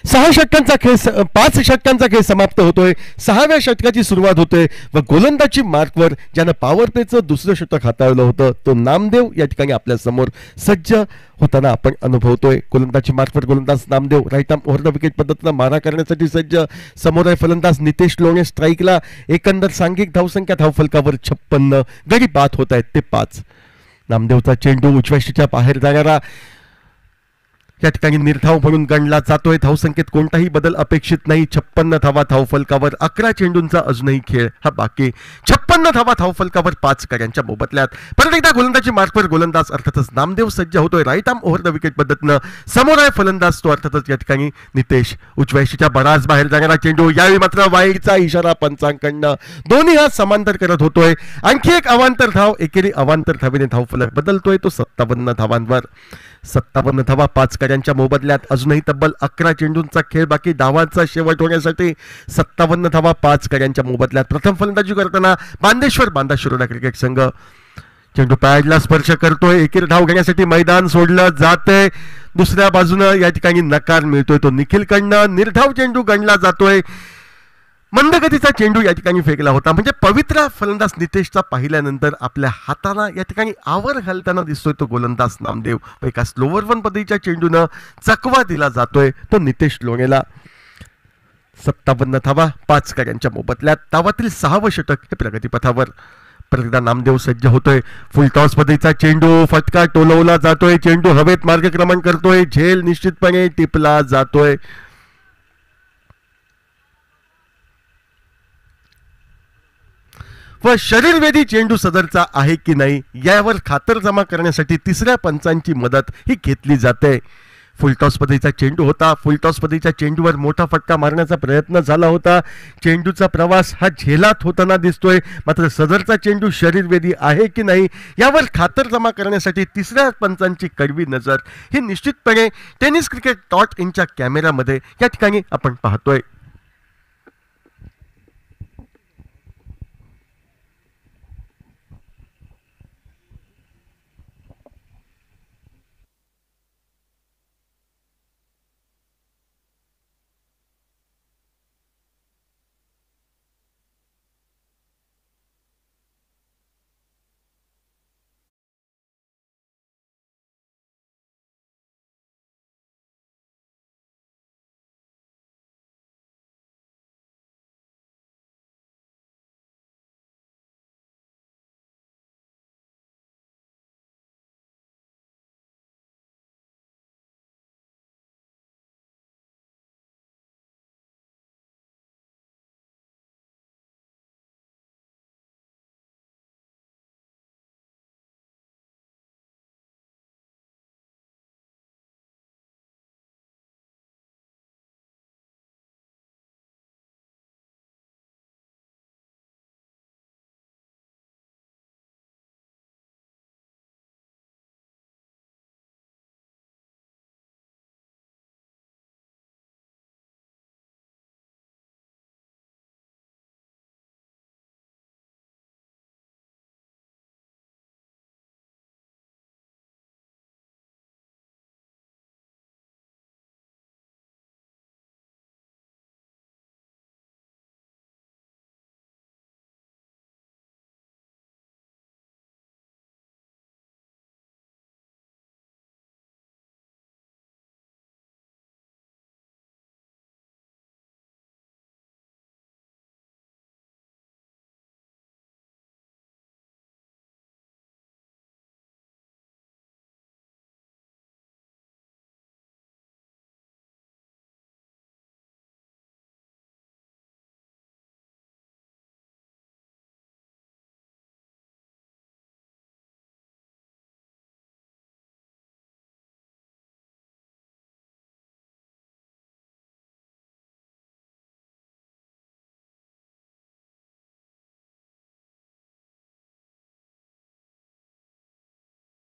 सहा षटकांचा खेळ 5 षटकांचा खेळ समाप्त होतोय. 6व्या षटकाची सुरुवात होते व गोलंदाजी मार्कवर ज्यानं पॉवर प्लेचं दुसरं षटक हाताळलं होतं तो नामदेव या ठिकाणी आपल्या समोर सज्ज होताना आपण अनुभवतोय. गोलंदाजी मार्कवर गोलंदाज Namdev right arm over the wicket पद्धतीनं मारा करण्यासाठी सज्ज. समोर आहे फलंदाज नितेश लोणे स्ट्राईकला. एकंदर सांघिक धावसंख्या धावफलकावर 56. गडी बाद होत आहेत ते 5. नामदेवचा चेंडू उजव्या बाहेर जाणारा या ठिकाणी निर्धाव म्हणून गणला जातोय. धावसंख्येत कोणताही बदल अपेक्षित नाही. 56 धावा धावफलकावर. 11 चेंडूंचा अजूनही खेळ हा बाकी. 56 धावा धावफलकावर 5 गड्यांच्या मोबदल्यात. परत एकदा गोलंदाजी मार्कवर गोलंदाज अर्थातच नामदेव सज्ज होतोय right arm over the wicket पद्धतीनं. समोर आहे फलंदाज तो अर्थातच या ठिकाणी नितेश. उजव्या बराच बाहेर जाणारा चेंडू. यावेळी मात्र वाईडचा इशारा पंचांकडनं. दोन्ही हात समांतर करत होतोय. आणखी एक अवांतर धाव. एकेरी अवांतर धावेने धावफलक बदलतोय तो 57 धावांवर. 57 धावा 5 गड्यांच्या मोबदल्यात. अजूनही तब्बल 11 चेंडूंचा खेळ बाकी. डावांचा शेवट होण्यासाठी 57 धावा 5 गड्यांच्या मोबदल्यात. प्रथम फलंदाजी करताना बांदेश्वर बांदा शिरोडा क्रिकेट संघ. चेंडू पॅडला स्पर्श करतोय. एकेर धाव घेण्यासाठी मैदान सोडलं जातंय. दुसऱ्या बाजूनं या ठिकाणी नकार मिळतोय तो निखिलकडनं. निर्धाव चेंडू गणला जातोय. मंदगतीचा चेंडू या ठिकाणी फेकला होता. म्हणजे पवित्रा फलंदाज नितेशचा पाहिल्यानंतर आपल्या हाताला या ठिकाणी आवर घालताना दिसतोय तो गोलंदाज नामदेव. एका स्लोवर वन पद्धतीच्या चेंडूनं चकवा दिला जातोय तो नितेश लोणेला. 57 धावा 5 गड्यांच्या मोबदल्यात. धावातील 6वं षटक हे प्रगतीपथावर. परत एकदा नामदेव सज्ज होतोय. फुल टॉस पद्धतीचा चेंडू फटका टोलवला जातोय. चेंडू हवेत मार्गक्रमण करतोय. झेल निश्चितपणे टिपला जातोय. व शरीरवेधी चेंडू सदरचा आहे की नाही यावर खातरजमा करण्यासाठी तिसऱ्या पंचांची मदत ही घेतली जाते. फुलटॉस पद्धतीचा चेंडू होता. फुलटॉस पद्धतीच्या चेंडूवर मोठा फटका मारण्याचा प्रयत्न झाला होता. चेंडूचा प्रवास हा झेलात होताना दिसतोय. मात्र सदरचा चेंडू शरीरवेधी आहे की नाही यावर खातरजमा करण्यासाठी तिसऱ्या पंचांची कडवी नजर ही निश्चितपणे टेनिस क्रिकेट .inच्या कॅमेऱ्यामध्ये या ठिकाणी आपण पाहतोय.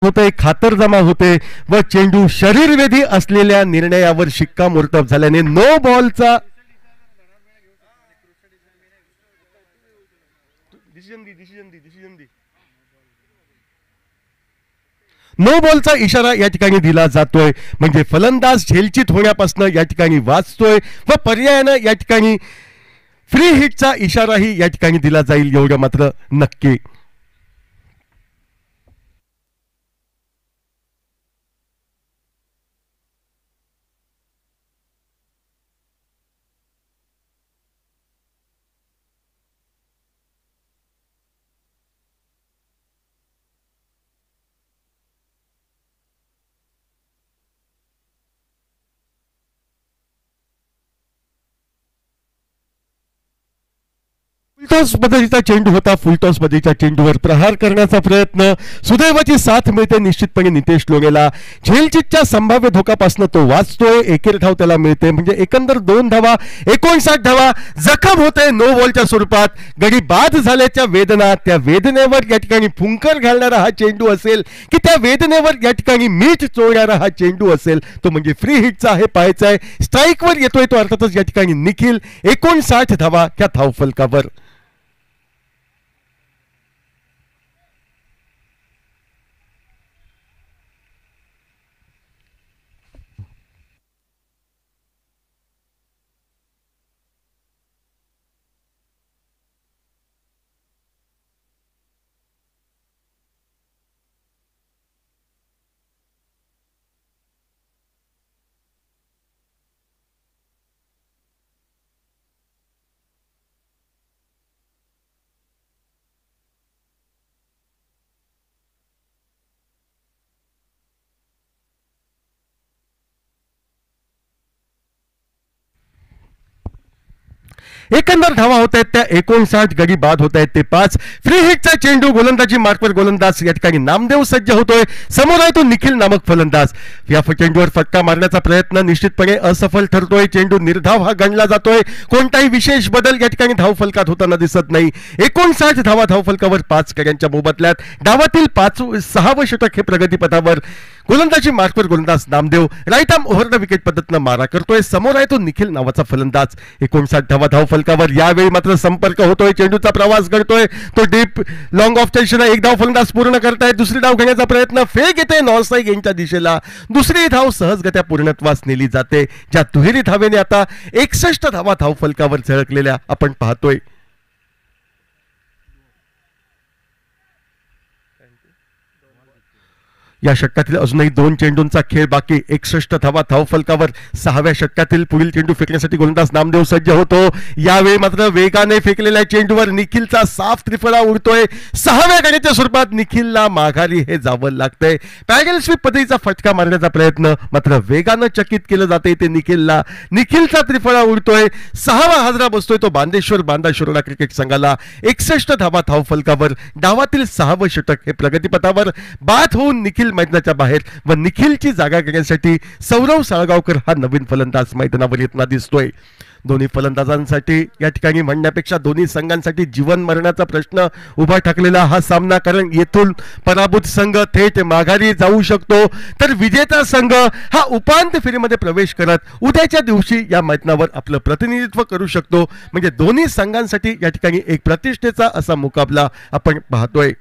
होते खातरजमा होते व चेंडू शरीरवेधी असलेल्या निर्णयावर शिक्कामोर्तब झाल्याने नो बॉलचा नो बॉलचा इशारा या ठिकाणी दिला जातोय. म्हणजे फलंदाज झेलचित होण्यापासून या ठिकाणी वाचतोय व पर्यायानं या ठिकाणी फ्री हिटचा इशाराही या ठिकाणी दिला जाईल एवढं मात्र नक्की. फुलटॉस पद्धतीचा चेंडू होता. फुलटॉस पद्धतीच्या चेंडूवर प्रहार करण्याचा प्रयत्न सुदैवाची साथ मिळते निश्चितपणे नितेश लोणेला. झेलचितच्या संभाव्य धोकापासून तो वाचतोय. एकेर धाव त्याला मिळते. म्हणजे एकंदर 2 धावा 59 धावा. जखम होते नो बॉलच्या स्वरूपात. गडी बाद झाल्याच्या वेदना त्या वेदनेवर या ठिकाणी फुंकर घालणारा हा चेंडू असेल की त्या वेदनेवर या ठिकाणी मीठ चोळणारा हा चेंडू असेल तो म्हणजे फ्री हिटचा आहे पाहायचा आहे. स्ट्राईकवर येतोय तो अर्थातच या ठिकाणी निखिल. 59 धावा ह्या धावफलकावर. एकंदर धावा होत आहेत त्या 59, गडी बाद होत आहेत ते 5. फ्री हिटचा चेंडू गोलंदाजी मार्कवर गोलंदाज या ठिकाणी नामदेव सज्ज होतोय. समोर आहे तो निखिल नामक फलंदाज. या चेंडूवर फटका मारण्याचा प्रयत्न निश्चितपणे असफल ठरतोय. चेंडू निर्धाव हा गणला जातोय. कोणताही विशेष बदल या ठिकाणी धावफलकात होताना दिसत नाही. 59 धावा धावफलकावर 5 गड्यांच्या मोबदल्यात. डावातील 6वं षटक हे प्रगतीपथावर. गोलंदाजी मार्कवर गोलंदाज Namdev right arm over the wicket पद्धतीनं मारा करतोय. समोर आहे तो निखिल नावाचा फलंदाज. 59 धावा धावफलकावर. यावेळी मात्र संपर्क होतोय. चेंडूचा प्रवास घडतोय तो डीप लॉंग ऑफ च्या एक धाव फलंदाज पूर्ण करताय. दुसरी धाव घेण्याचा प्रयत्न फेक येते नॉन स्ट्राईक यांच्या दिशेला. दुसरी धाव सहजगत्या पूर्णत्वास नेली जाते. ज्या दुहेरी धावेने आता 61 धावा धावफलकावर झळकलेल्या आपण पाहतोय. या षटकातील अजूनही 2 चेंडूंचा खेळ बाकी. 61 धावा धावफलकावर. 6व्या षटकातील पुढील चेंडू फेकण्यासाठी गोलंदाज नामदेव सज्ज होतो. यावेळी मात्र वेगाने फेकलेल्या चेंडूवर निखिलचा साफ त्रिफळा उडतोय. 6व्या गड्याच्या स्वरूपात निखिलला माघारी हे जावं लागतंय. पॅडल स्वीप पद्धतीचा फटका मारण्याचा प्रयत्न मात्र वेगानं चकित केलं जाते ते निखिलला. निखिलचा त्रिफळा उडतोय. 6वा हादरा बसतोय तो बांदेश्वर बांदाशिरोडा क्रिकेट संघाला. 61 धावा धावफलकावर. डावातील 6वं षटक हे प्रगतीपथावर. बाद होऊन निखिल मैदानाच्या बाहेर व निखिलची जागा घेण्यासाठी सौरव साळगावकर हा नवीन फलंदाज मैदानावर येताना दिसतोय. दोन्ही फलंदाजांसाठी या ठिकाणी म्हणण्यापेक्षा दोन्ही संघांसाठी जीवन मरणाचा प्रश्न उभा ठाकलेला हा सामना. कारण येथून पराभूत संघ थेट माघारी जाऊ शकतो तर विजेता संघ हा उपांत्य फेरीमध्ये प्रवेश करत उद्याच्या दिवशी या मैदानावर आपलं प्रतिनिधित्व करू शकतो. म्हणजे दोन्ही संघांसाठी या ठिकाणी एक प्रतिष्ठेचा असा मुकाबला आपण पाहतोय.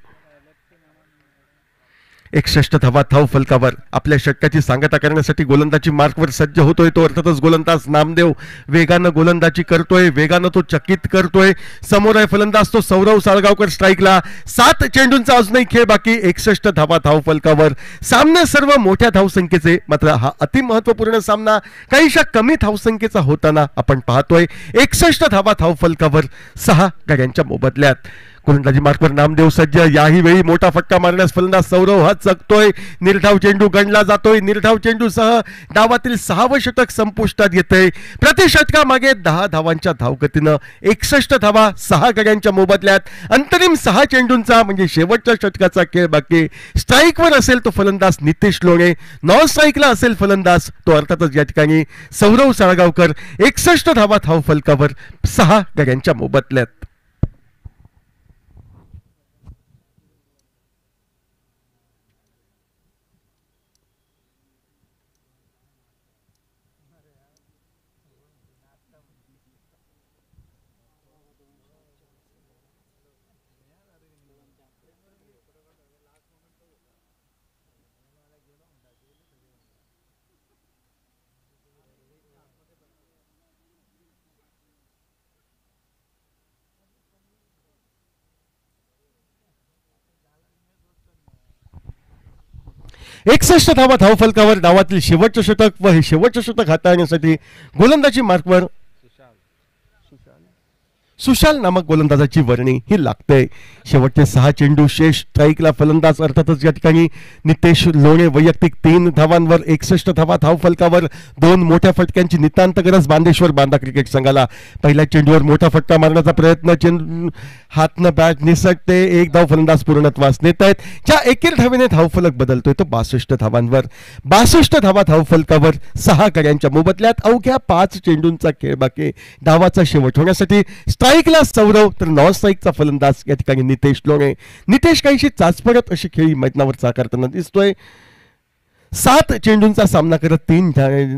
61 धावा धावफलकावर. आपल्या षटकाची सांगता करण्यासाठी गोलंदाजी मार्कवर सज्ज होतोय तो अर्थातच गोलंदाज नामदेव. वेगानं गोलंदाजी करतोय. वेगानं तो चकित करतोय. समोर आहे फलंदाज तो सौरव साळगावकर स्ट्राईकला. 7 चेंडूंचा अजूनही खेळ बाकी. 61 धावा धावफलकावर. सामने सर्व मोठ्या धावसंख्येचे मात्र हा अतिमहत्वपूर्ण सामना काहीशा कमी धावसंख्येचा होताना आपण पाहतोय. 61 धावा धावफलकावर. 6 गड्यांच्या मोबदल्यात. गोलंदाजी मार्कवर नामदेव सज्ज. याही वेळी मोठा फटका मारण्यास फलंदाज सौरव हा चकतोय. निर्धाव चेंडू गणला जातोय. निर्धाव चेंडूसह डावातील 6वं षटक संपुष्टात येतंय. प्रति षटकामागे 10 धावांच्या धावगतीनं 61 धावा 6 गड्यांच्या मोबदल्यात. अंतरिम 6 चेंडूंचा म्हणजे शेवटच्या षटकाचा खेळ बाकी. स्ट्राईकवर असेल तो फलंदाज नितेश लोणे. नॉन स्ट्राईकला असेल फलंदाज तो अर्थातच या ठिकाणी सौरव साळगावकर. 61 धावा धावफलकावर. 6 गड्यांच्या मोबदल्यात. एकसष्ट धावा धावफलकावर. डावातील शेवटचं षटक व हे शेवटचं षटक हाताळण्यासाठी गोलंदाजी मार्कवर सुशाल नामक गोलंदाजाची वर्णी ही लागते. शेवटचे 6 चेंडू शेष. स्ट्राईकला फलंदाज अर्थातच या ठिकाणी नितेश लोणे. वैयक्तिक 3 धावांवर. 61 धावा धावफलकावर. 2 मोठ्या फटक्यांची नितांत गरज बांदेश्वर बांदा क्रिकेट संघाला. पहिल्या चेंडूवर मोठा फटका मारण्याचा प्रयत्न. चेंडू हातनं बॅट निसटते. 1 धाव फलंदाज पूर्णत्वास नेत आहेत. ज्या एकेर धावेने धावफलक बदलतोय तो 62 धावांवर. 62 धावा धावफलकावर. 6 गड्यांच्या मोबदल्यात. अवघ्या 5 चेंडूंचा खेळ बाकी. डावाचा शेवट होण्यासाठी स्ट्राईकला सौरव तर नॉन स्ट्राईकचा फलंदाज या ठिकाणी नितेश लोणे. नितेश काहीशी चाचपडत अशी खेळी मैदानावर साकारताना दिसतोय. 7 चेंडूंचा सामना करत 3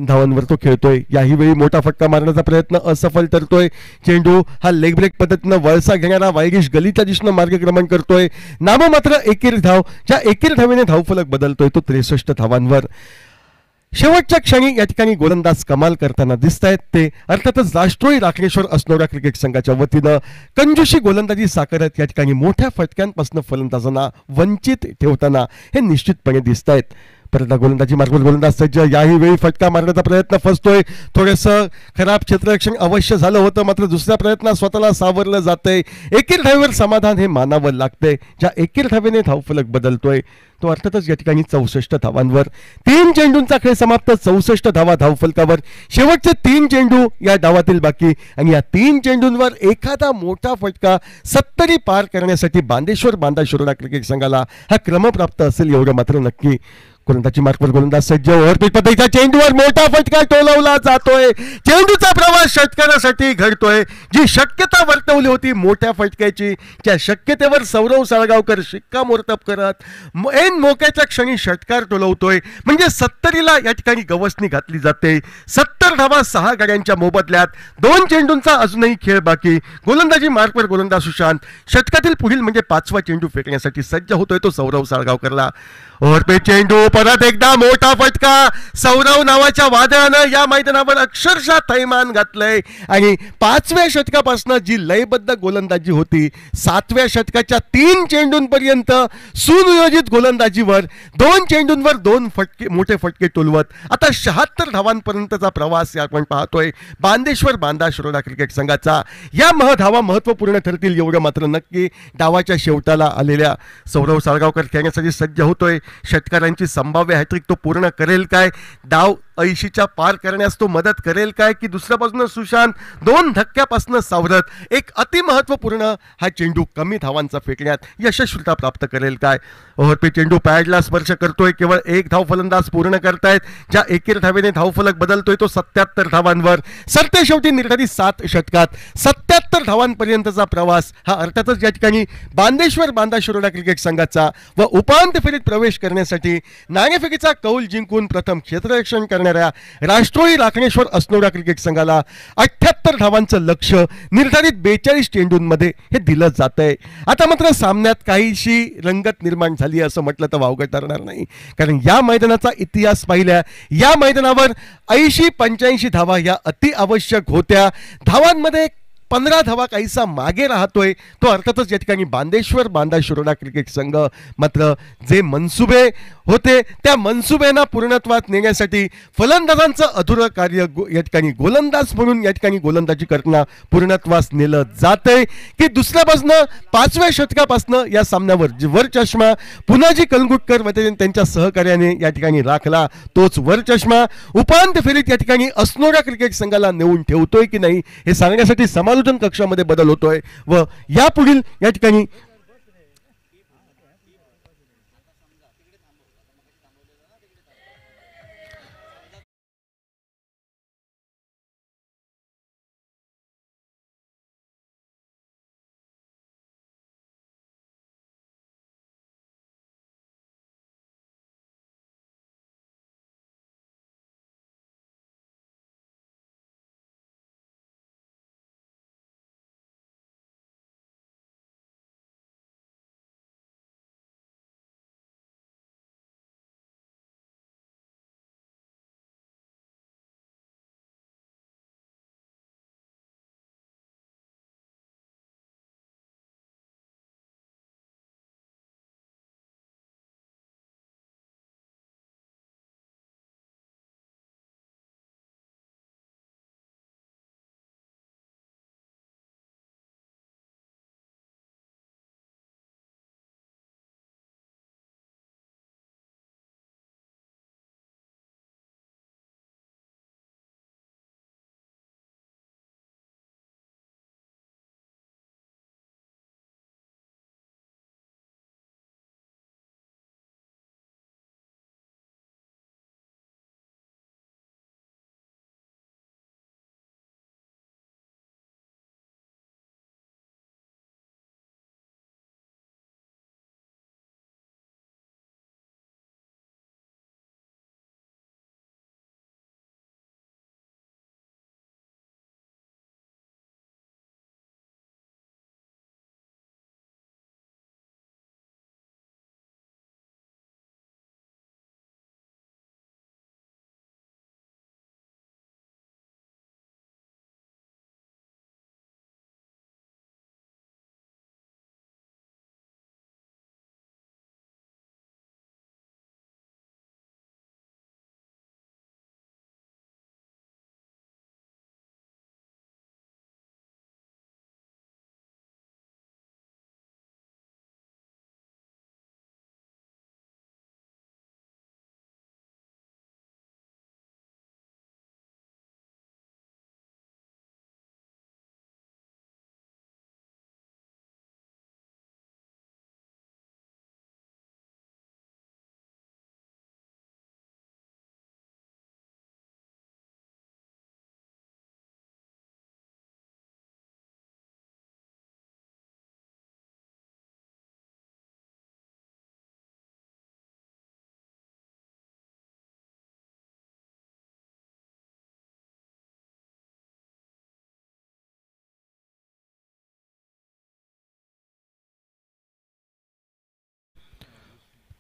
धावांवर तो खेळतोय. याही वेळी मोठा फटका मारण्याचा प्रयत्न असफल ठरतोय. चेंडू हा लेग ब्रेक पद्धतीनं वळसा घेणारा वायगिश गलीच्या दिशेनं मार्गक्रमण करतोय. नाममात्र एकेर धाव. ज्या एकेर धावेने धावफलक बदलतोय तो 63 धावांवर. शेवटच्या क्षणी या ठिकाणी गोलंदाज कमाल करताना दिसत आहेत ते अर्थातच राष्ट्रोळी राखणेश्वर असनोडा क्रिकेट संघाच्या वतीनं कंजूशी गोलंदाजी साकारत या ठिकाणी मोठ्या फटक्यांपासून फलंदाजांना वंचित ठेवताना हे निश्चितपणे दिसत आहेत. परत गोलंदाजी मार्फत गोलंदाज सज्ज, याही वेळी फटका मारण्याचा प्रयत्न फसतोय. थोडंसं खराब क्षेत्ररक्षण अवश्य झालं होतं, मात्र दुसऱ्या प्रयत्नात स्वतःला सावरलं जातंय. एकेर धावेवर समाधान हे मानावं लागतंय. ज्या एकेर धावेने धावफलक बदलतोय तो अर्थातच या ठिकाणी 64 धावांवर. 3 चेंडूंचा खेळ समाप्त, 64 धावा धावफलकावर. शेवटचे 3 चेंडू या डावातील बाकी आणि या 3 चेंडूंवर एखादा मोठा फटका 70 पार करण्यासाठी बांदेश्वर बांदा शिरोडा क्रिकेट संघाला हा क्रमप्राप्त असेल एवढं मात्र नक्की. गोलंदाजी मार्फत गोलंदाज सज्ज, ओव्हरपिच पद्धतीच्या चेंडूवर मोठा फटका टोलवला जातोय. चेंडूचा प्रवास षटकारासाठी घडतोय. जी शक्यता वर्तवली होती मोठ्या फटक्याची, त्या शक्यतेवर सौरव साळगावकर शिक्कामोर्तब करत ऐन मोक्याच्या क्षणी षटकार टोलवतोय. म्हणजे 70ला या ठिकाणी गवसणी घातली जाते. 70 धावा 6 गाड्यांच्या मोबदल्यात. 2 चेंडूंचा अजूनही खेळ बाकी. गोलंदाजी मार्फत गोलंदाज सुशांत षटकातील पुढील म्हणजे 5वा चेंडू फेकण्यासाठी सज्ज होतोय तो सौरव साळगावकरला. ओव्हरपेच चेंडू, परत एकदा मोठा फटका. सौरव नावाच्या वादळानं या मैदानावर अक्षरशः थैमान घातलंय आणि 5व्या षटकापासून जी लयबद्ध गोलंदाजी होती, 7व्या षटकाच्या 3 चेंडूंपर्यंत सुनियोजित गोलंदाजीवर 2 चेंडूंवर 2 फटके, मोठे फटके टोलवत आता 76 धावांपर्यंतचा प्रवास आपण पाहतोय बांदेश्वर बांदा शिरोडा क्रिकेट संघाचा. या धावा महत्वपूर्ण ठरतील एवढं मात्र नक्की. डावाच्या शेवटाला आलेल्या सौरव साळगावकर खेळण्यासाठी सज्ज होतोय. षटकारांची संभाव्य हॅट्रिक तो पूर्ण करेल काय? डाव 80च्या पार करण्यास तो मदत करेल काय? की दुसऱ्या बाजूने सुशांत 2 धक्क्यापासून सावरत एक अतिमहत्वपूर्ण हा चेंडू कमी धावांचा फेकण्यात यशस्वीता प्राप्त करेल काय? ओव्हरपिच चेंडू पॅडला स्पर्श करतोय. केवळ एक धाव फलंदाज पूर्ण करतायत. ज्या एकेर धावेने धावफलक बदलतोय तो 77 धावांवर. सरते शेवटी निर्धारित 7 षटकात 77 धावांपर्यंतचा प्रवास हा अर्थातच या ठिकाणी बांदेश्वर बांदा शिरोडा क्रिकेट संघाचा व उपांत्य फेरीत प्रवेश करण्यासाठी नाणेफेकीचा कौल जिंकून प्रथम क्षेत्ररक्षण करणाऱ्या राष्ट्रोळी राखणेश्वर अस्नोडा क्रिकेट संघाला 78 धावांचं लक्ष निर्धारित 42 चेंडूंमध्ये हे दिलं जातंय. आता मात्र सामन्यात काहीशी रंगत निर्माण झाली असं म्हटलं तर वावगं ठरणार नाही, कारण या मैदानाचा इतिहास पाहिल्या या मैदानावर 80-85 धावा या अति आवश्यक होत्या. धावांमध्ये 15 धावा काहीसा मागे राहतोय तो अर्थातच या ठिकाणी बांदेश्वर बांदा शिरोडा क्रिकेट संघ. मात्र जे मनसुबे होते त्या मनसुब्यांना पूर्णत्वात नेण्यासाठी फलंदाजांचं अधुरं कार्य या ठिकाणी गोलंदाज म्हणून या ठिकाणी गोलंदाजी करणं पूर्णत्वास नेलं जातंय. की दुसऱ्या बाजूनं 5व्या षटकापासून या सामन्यावर वर चष्मा पुनाजी कलंगुटकर व त्यांच्या सहकार्याने या ठिकाणी राखला तोच वर चष्मा उपांत्य फेरीत या ठिकाणी अस्नोडा क्रिकेट संघाला नेऊन ठेवतोय की नाही हे सांगण्यासाठी समालोचन कक्षामध्ये बदल होतोय व यापुढील या ठिकाणी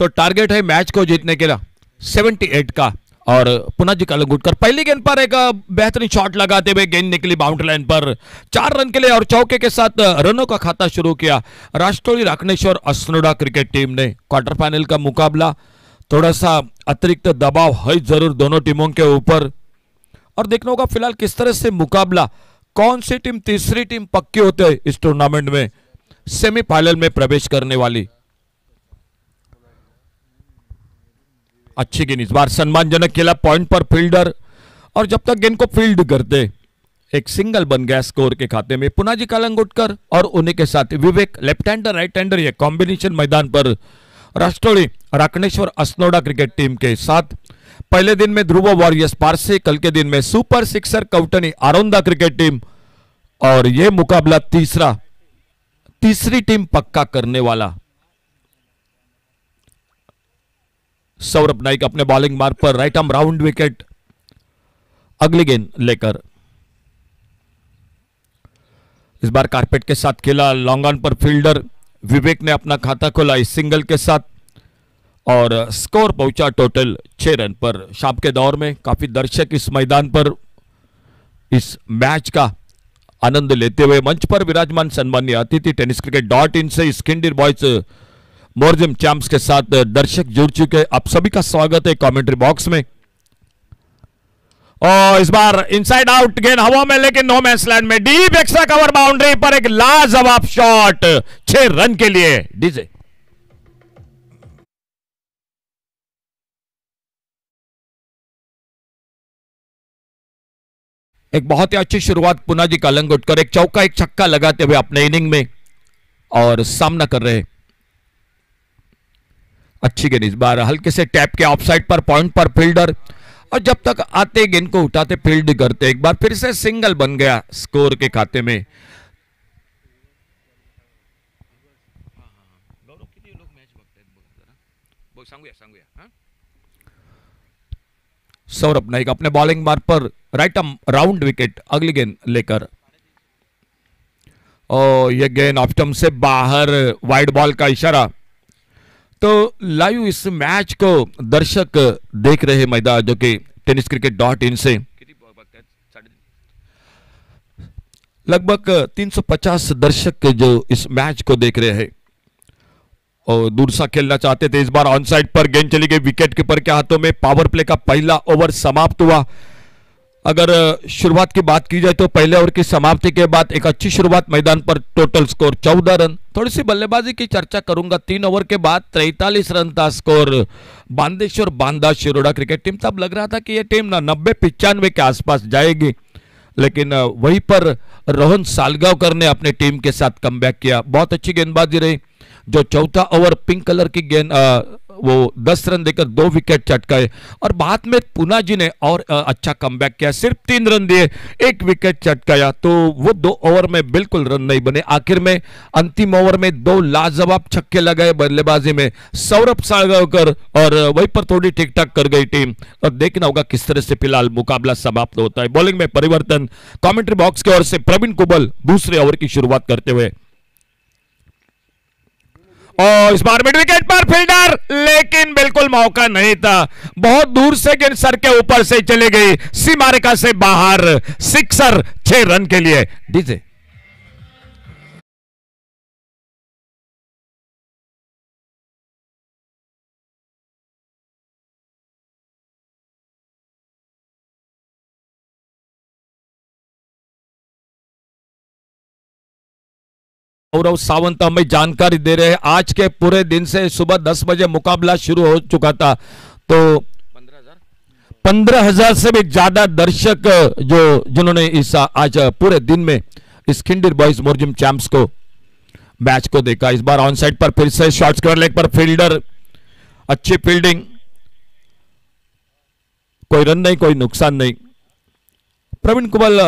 तो टारगेट है मैच को जीतने के लिए 78 का। और पुनाजी कलंगुटकर पहली गेंद पर एक बेहतरीन शॉट लगाते हुए गेंद निकली बाउंड्री लाइन पर 4 रन के लिए और चौके के साथ रनों का खाता शुरू किया राष्ट्रोली राकनेश्वर असनोडा क्रिकेट टीम ने। क्वार्टर फाइनल का मुकाबला थोड़ा सा अतिरिक्त दबाव है जरूर दोनों टीमों के ऊपर, और देखना होगा फिलहाल किस तरह से मुकाबला, कौन सी टीम तीसरी टीम पक्की होते हैं इस टूर्नामेंट में सेमीफाइनल में प्रवेश करने वाली। अच्छी गेंद इस बार सम्मानजनक खेला पॉइंट पर फील्डर, और जब तक गेंद को फील्ड करते एक सिंगल बन गया स्कोर के खाते में। पुनाजी कलंगुटकर और उन्हीं के साथ विवेक लेफ्ट हैंडर राइट हैंडर ये कॉम्बिनेशन मैदान पर राष्ट्रोली राकनेश्वर असनोडा क्रिकेट टीम के साथ। पहले दिन में ध्रुव वॉरियर्स पारसे, कल के दिन में सुपर सिक्सर कौटनी आरोंदा क्रिकेट टीम, और यह मुकाबला तीसरी टीम पक्का करने वाला। सौरभ नाइक अपने बॉलिंग मार्ग पर राइट आर्म राउंड विकेट, अगली गेंद लेकर इस बार कारपेट के साथ खेला लॉन्ग ऑन पर फील्डर विवेक ने अपना खाता खोला इस सिंगल के साथ, और स्कोर पहुंचा टोटल 6 रन पर। शाम के दौर में काफी दर्शक इस मैदान पर इस मैच का आनंद लेते हुए मंच पर विराजमान सम्मानीय अतिथि टेनिस क्रिकेट .in से स्किंडर बॉयज मोर्जिम चैंप्स के साथ दर्शक जुड़ चुके। आप सभी का स्वागत है कमेंट्री बॉक्स में। और इस बार इनसाइड आउट गेंद हवा में लेकिन नो मैच लैंड में डीप एक्स्ट्रा कवर बाउंड्री पर एक लाजवाब शॉट 6 रन के लिए डीजे। एक बहुत ही अच्छी शुरुआत पुनाजी कलंगुटकर एक चौका एक छक्का लगाते हुए अपने इनिंग में और सामना कर रहे। अच्छी गेंद इस बार हल्के से टैप के ऑफसाइड पर पॉइंट पर फील्डर, और जब तक आते गेंद को उठाते फील्ड करते एक बार फिर से सिंगल बन गया स्कोर के खाते में। सौरभ नाइक अपने बॉलिंग मार्ग पर राइट आर्म राउंड विकेट, अगली गेंद लेकर, और यह गेंद ऑफ स्टंप से बाहर वाइड बॉल का इशारा। तो लाइव इस मैच को दर्शक देख रहे मैदान जो कि टेनिस क्रिकेट .in से लगभग 350 दर्शक जो इस मैच को देख रहे हैं और दूर सा खेलना चाहते थे। इस बार ऑन साइड पर गेंद चली गई विकेट कीपर के हाथों में। पावर प्ले का पहला ओवर समाप्त हुआ। अगर शुरुआत की बात की जाए तो पहले ओवर की समाप्ति के बाद एक अच्छी शुरुआत मैदान पर, टोटल स्कोर 14 रन। थोड़ी सी बल्लेबाजी की चर्चा करूंगा। 3 ओवर के बाद 43 रन था score Bandeshwar Banda Shiroda cricket team. तब लग रहा था कि यह टीम ना 90-95 के आसपास जाएगी, लेकिन वहीं पर रोहन सालगांवकर ने अपने टीम के साथ कमबैक किया। बहुत अच्छी गेंदबाजी रही। जो चौथा ओवर पिंक कलर की गेंद वो 10 रन देकर 2 विकेट चटकाए, और बाद में पुनाजी ने और अच्छा कमबैक किया, सिर्फ 3 रन दिए 1 विकेट चटकाया। तो वो 2 ओवर में बिल्कुल रन नहीं बने। आखिर में अंतिम ओवर में 2 लाजवाब छक्के लगाए बल्लेबाजी में सौरभ सालगांवकर, और वहीं पर थोड़ी ठीक ठाक कर गई टीम। और देखना होगा किस तरह से फिलहाल मुकाबला समाप्त होता है। बॉलिंग में परिवर्तन कमेंट्री बॉक्स की ओर से प्रवीण कुबल दूसरे ओवर की शुरुआत करते हुए, और इस बार मिड विकेट पर फील्डर, लेकिन बिल्कुल मौका नहीं था। बहुत दूर से गेंद सर के ऊपर से चली गई, सीमा रेखा से बाहर, सिक्सर 6 रन के लिए डीजे। गौरव सावंत हमें जानकारी दे रहे हैं। आज के पूरे दिन से सुबह 10 बजे मुकाबला शुरू हो चुका था, तो 15,000 से भी ज्यादा दर्शक जिन्होंने इस आज पूरे दिन में इस खिंडीर बॉयज मोर्जिम चैंप्स को मैच को देखा। इस बार ऑन साइड पर फिर से शॉट स्क्वायर लेग पर फील्डर, अच्छी फील्डिंग, कोई रन नहीं, कोई नुकसान नहीं। प्रवीण कुबल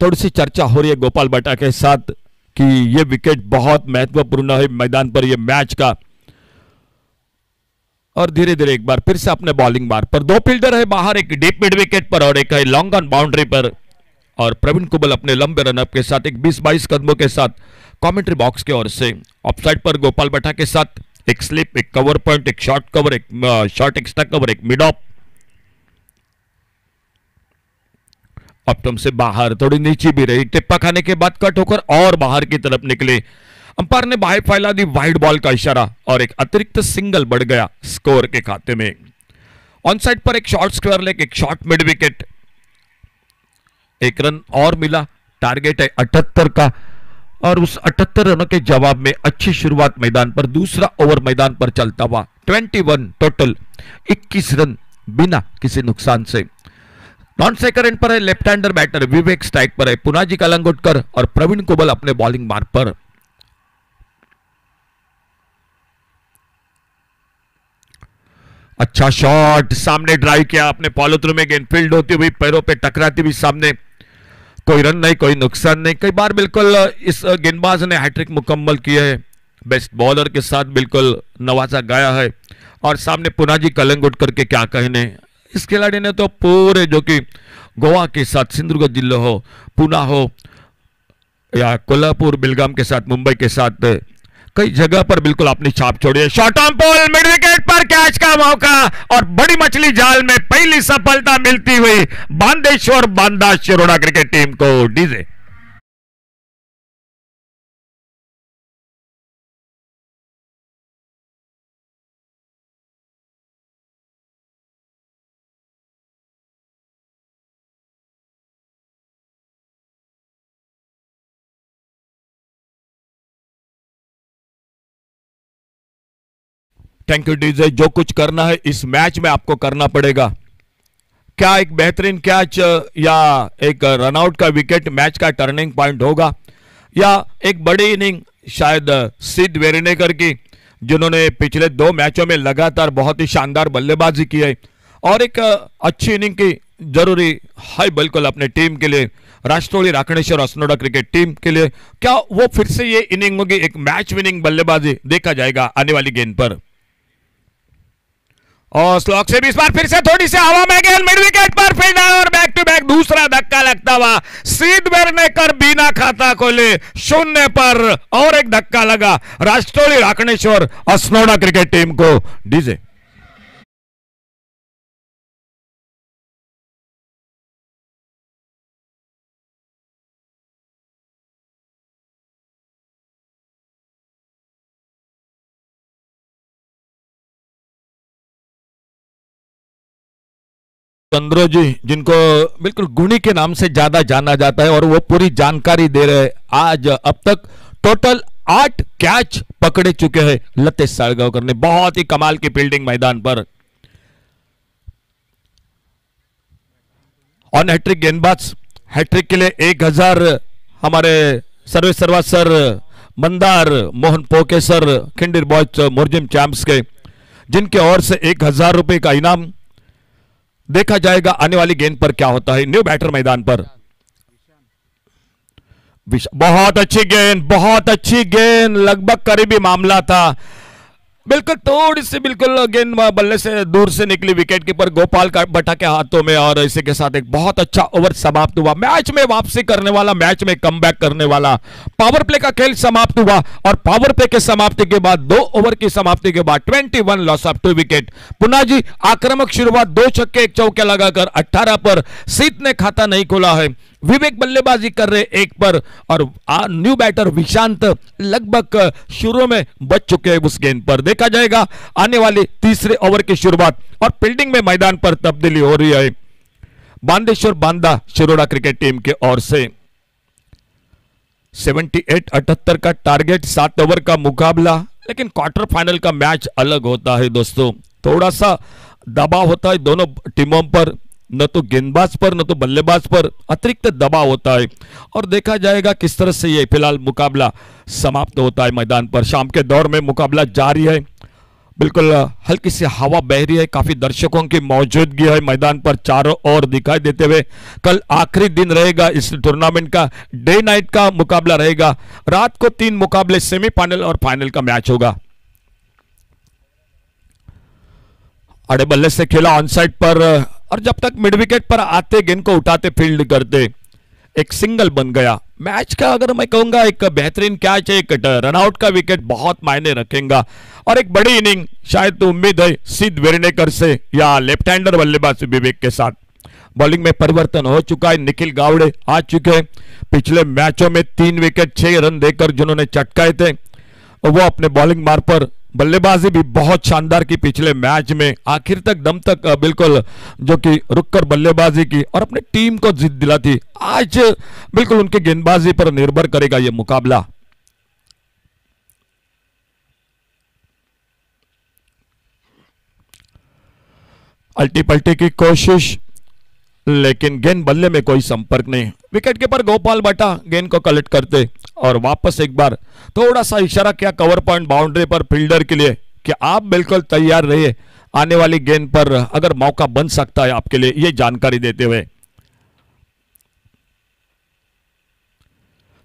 थोड़ी सी चर्चा हो रही है गोपाल बटा के साथ कि यह विकेट बहुत महत्वपूर्ण है मैदान पर, यह मैच का। और धीरे धीरे एक बार फिर से अपने बॉलिंग मार्ग पर 2 फील्डर है बाहर, एक डीप मिड विकेट पर और एक है लॉन्ग ऑन बाउंड्री पर। और प्रवीण कुबल अपने लंबे रनअप के साथ एक 20-22 कदमों के साथ कमेंट्री बॉक्स की ओर से ऑफसाइड पर गोपाल बटा के साथ एक स्लिप, एक कवर पॉइंट, एक शॉर्ट कवर, एक शॉर्ट एक्स्ट्रा कवर, एक मिड ऑफ, ऑप्टम से बाहर, थोड़ी नीचे भी रही, टिप्पा खाने के बाद कट होकर और बाहर की तरफ निकले। अंपायर ने बाहर फैला दी वाइड बॉल का इशारा और एक अतिरिक्त सिंगल बढ़ गया स्कोर के खाते में। ऑन साइड पर एक शॉर्ट स्क्वायर लेग, एक शॉर्ट मिड विकेट, एक रन और मिला। टारगेट है 78 का और उस 78 रनों के जवाब में अच्छी शुरुआत मैदान पर, दूसरा ओवर मैदान पर चलता हुआ 21 टोटल, 21 रन बिना किसी नुकसान से। नॉन स्ट्राइकर एंड पर है लेफ्ट हैंडर बैटर विवेक, स्ट्राइक पर है पुनाजी कलंगुटकर और प्रवीण कुबल अपने बॉलिंग मार्ग पर। अच्छा शॉट, सामने ड्राइव किया अपने फॉलो थ्रू में, गेंद फील्ड होती हुई पैरों पे टकराती हुई सामने, कोई रन नहीं, कोई नुकसान नहीं। कई बार बिल्कुल इस गेंदबाज ने हैट्रिक मुकम्मल किया है, बेस्ट बॉलर के साथ बिल्कुल नवाजा गया है। और सामने पुनाजी कलंगुटकर के क्या कहने, इस खिलाड़ी ने तो पूरे जो कि गोवा के साथ सिंधुदुर्ग जिले हो, पुणे हो या कोल्हापुर बेलगाम के साथ, मुंबई के साथ कई जगह पर बिल्कुल अपनी छाप छोड़ी है। Shot on pole, mid wicket पर कैच का मौका और बड़ी मछली जाल में पहली सफलता मिलती हुई बांदेश्वर बांदा शिरोडा क्रिकेट टीम को। DJ thank you DJ. जो कुछ करना है इस मैच में आपको करना पड़ेगा। क्या एक बेहतरीन कैच या एक रनआउट का विकेट मैच का टर्निंग पॉइंट होगा, या एक बड़ी इनिंग शायद सिद्ध वेरिनेकर की, जिन्होंने पिछले 2 मैचों में लगातार बहुत ही शानदार बल्लेबाजी की है और एक अच्छी इनिंग की जरूरी है बिल्कुल अपने टीम के लिए, राष्ट्रोली राखणेश्वर असनोडा क्रिकेट टीम के लिए। क्या वो फिर से ये इनिंग होगी, एक मैच विनिंग बल्लेबाजी देखा जाएगा आने वाली गेंद पर। और स्लॉक से भी इस बार फिर से थोड़ी सी हवा में गेंद मिड विकेट पर फील्डर और बैक टू बैक दूसरा धक्का लगता हुआ सीध वेरनेकर बिना खाता खोले 0 पर और एक धक्का लगा राष्ट्रोली राखणेश्वर असनोडा क्रिकेट टीम को। डीजे चंद्रो जी, जिनको बिल्कुल गुणी के नाम से ज्यादा जाना जाता है और वो पूरी जानकारी दे रहे हैं। आज अब तक टोटल 8 कैच पकड़े चुके हैं लतेश साळगावकर ने, बहुत ही कमाल की फील्डिंग मैदान पर। ऑन हैट्रिक गेंदबाज, हैट्रिक के लिए 1000 हमारे सर्वे सर्वा सर मंदार मोहन पोके सर खिंडीर बॉयज मोरजिम चैंप्स के, जिनके ओर से 1000 रुपए का इनाम। देखा जाएगा आने वाली गेंद पर क्या होता है। न्यू बैटर मैदान पर, बहुत अच्छी गेंद, बहुत अच्छी गेंद, लगभग करीबी मामला था, बिल्कुल थोड़ी सी बिल्कुल गेंद बल्ले से दूर से निकली विकेट कीपर गोपाल भट्टा के हाथों में और इसी के साथ एक बहुत अच्छा ओवर समाप्त हुआ। मैच में वापसी करने वाला, मैच में कमबैक करने वाला पावर प्ले का खेल समाप्त हुआ और पावर प्ले के समाप्ति के बाद 2 ओवर की समाप्ति के बाद 21 लॉस ऑफ 2 विकेट। पुनाजी आक्रामक शुरुआत, 2 छक्के 1 चौके लगाकर 18 पर, सीत ने खाता नहीं खोला है। विवेक बल्लेबाजी कर रहे 1 पर और न्यू बैटर विशांत लगभग शुरू में बच चुके हैं उस गेंद पर। देखा जाएगा आने वाले तीसरे ओवर की शुरुआत और फील्डिंग में मैदान पर तब्दीली हो रही है बांदेश्वर बांदा शिरोडा क्रिकेट टीम के ओर से। 78-78 का टारगेट, 7 ओवर का मुकाबला, लेकिन क्वार्टर फाइनल का मैच अलग होता है दोस्तों, थोड़ा सा दबाव होता है दोनों टीमों पर, न तो गेंदबाज पर न तो बल्लेबाज पर अतिरिक्त दबाव होता है। और देखा जाएगा किस तरह से ये फिलहाल मुकाबला समाप्त होता है मैदान पर। शाम के दौर में मुकाबला जारी है, बिल्कुल हल्की सी हवा बह रही है, काफी दर्शकों की मौजूदगी है मैदान पर चारों ओर दिखाई देते हुए। कल आखिरी दिन रहेगा इस टूर्नामेंट का, डे नाइट का मुकाबला रहेगा। रात को 3 मुकाबले, सेमीफाइनल और फाइनल का मैच होगा। अड़े बल्ले से खेला ऑन साइड पर और जब तक मिड विकेट पर आते गेंद को उठाते फील्ड करते, एक सिंगल बन गया। मैच का अगर मैं कहूंगा एक बेहतरीन कैच, एक रनआउट का विकेट बहुत मायने रखेगा और एक बड़ी इनिंग शायद तो उम्मीद है सिद्ध वेर्नेकर से या लेफ्ट हैंडर बल्लेबाज विवेक के साथ। बॉलिंग में परिवर्तन हो चुका है, निखिल गावड़े आ चुके हैं। पिछले मैचों में 3 विकेट 6 रन देकर जिन्होंने चटकाए थे, वो अपने बॉलिंग मार पर बल्लेबाजी भी बहुत शानदार की पिछले मैच में, आखिर तक दम तक बिल्कुल जो कि रुककर बल्लेबाजी की और अपनी टीम को जीत दिलाती। आज बिल्कुल उनकी गेंदबाजी पर निर्भर करेगा यह मुकाबला। अल्टी पल्टी की कोशिश, लेकिन गेंद बल्ले में कोई संपर्क नहीं। विकेट कीपर गोपाल बटा गेंद को कलेक्ट करते और वापस एक बार थोड़ा सा इशारा किया कवर पॉइंट बाउंड्री पर फील्डर के लिए कि आप बिल्कुल तैयार रहिए, आने वाली गेंद पर अगर मौका बन सकता है आपके लिए, ये जानकारी देते हुए।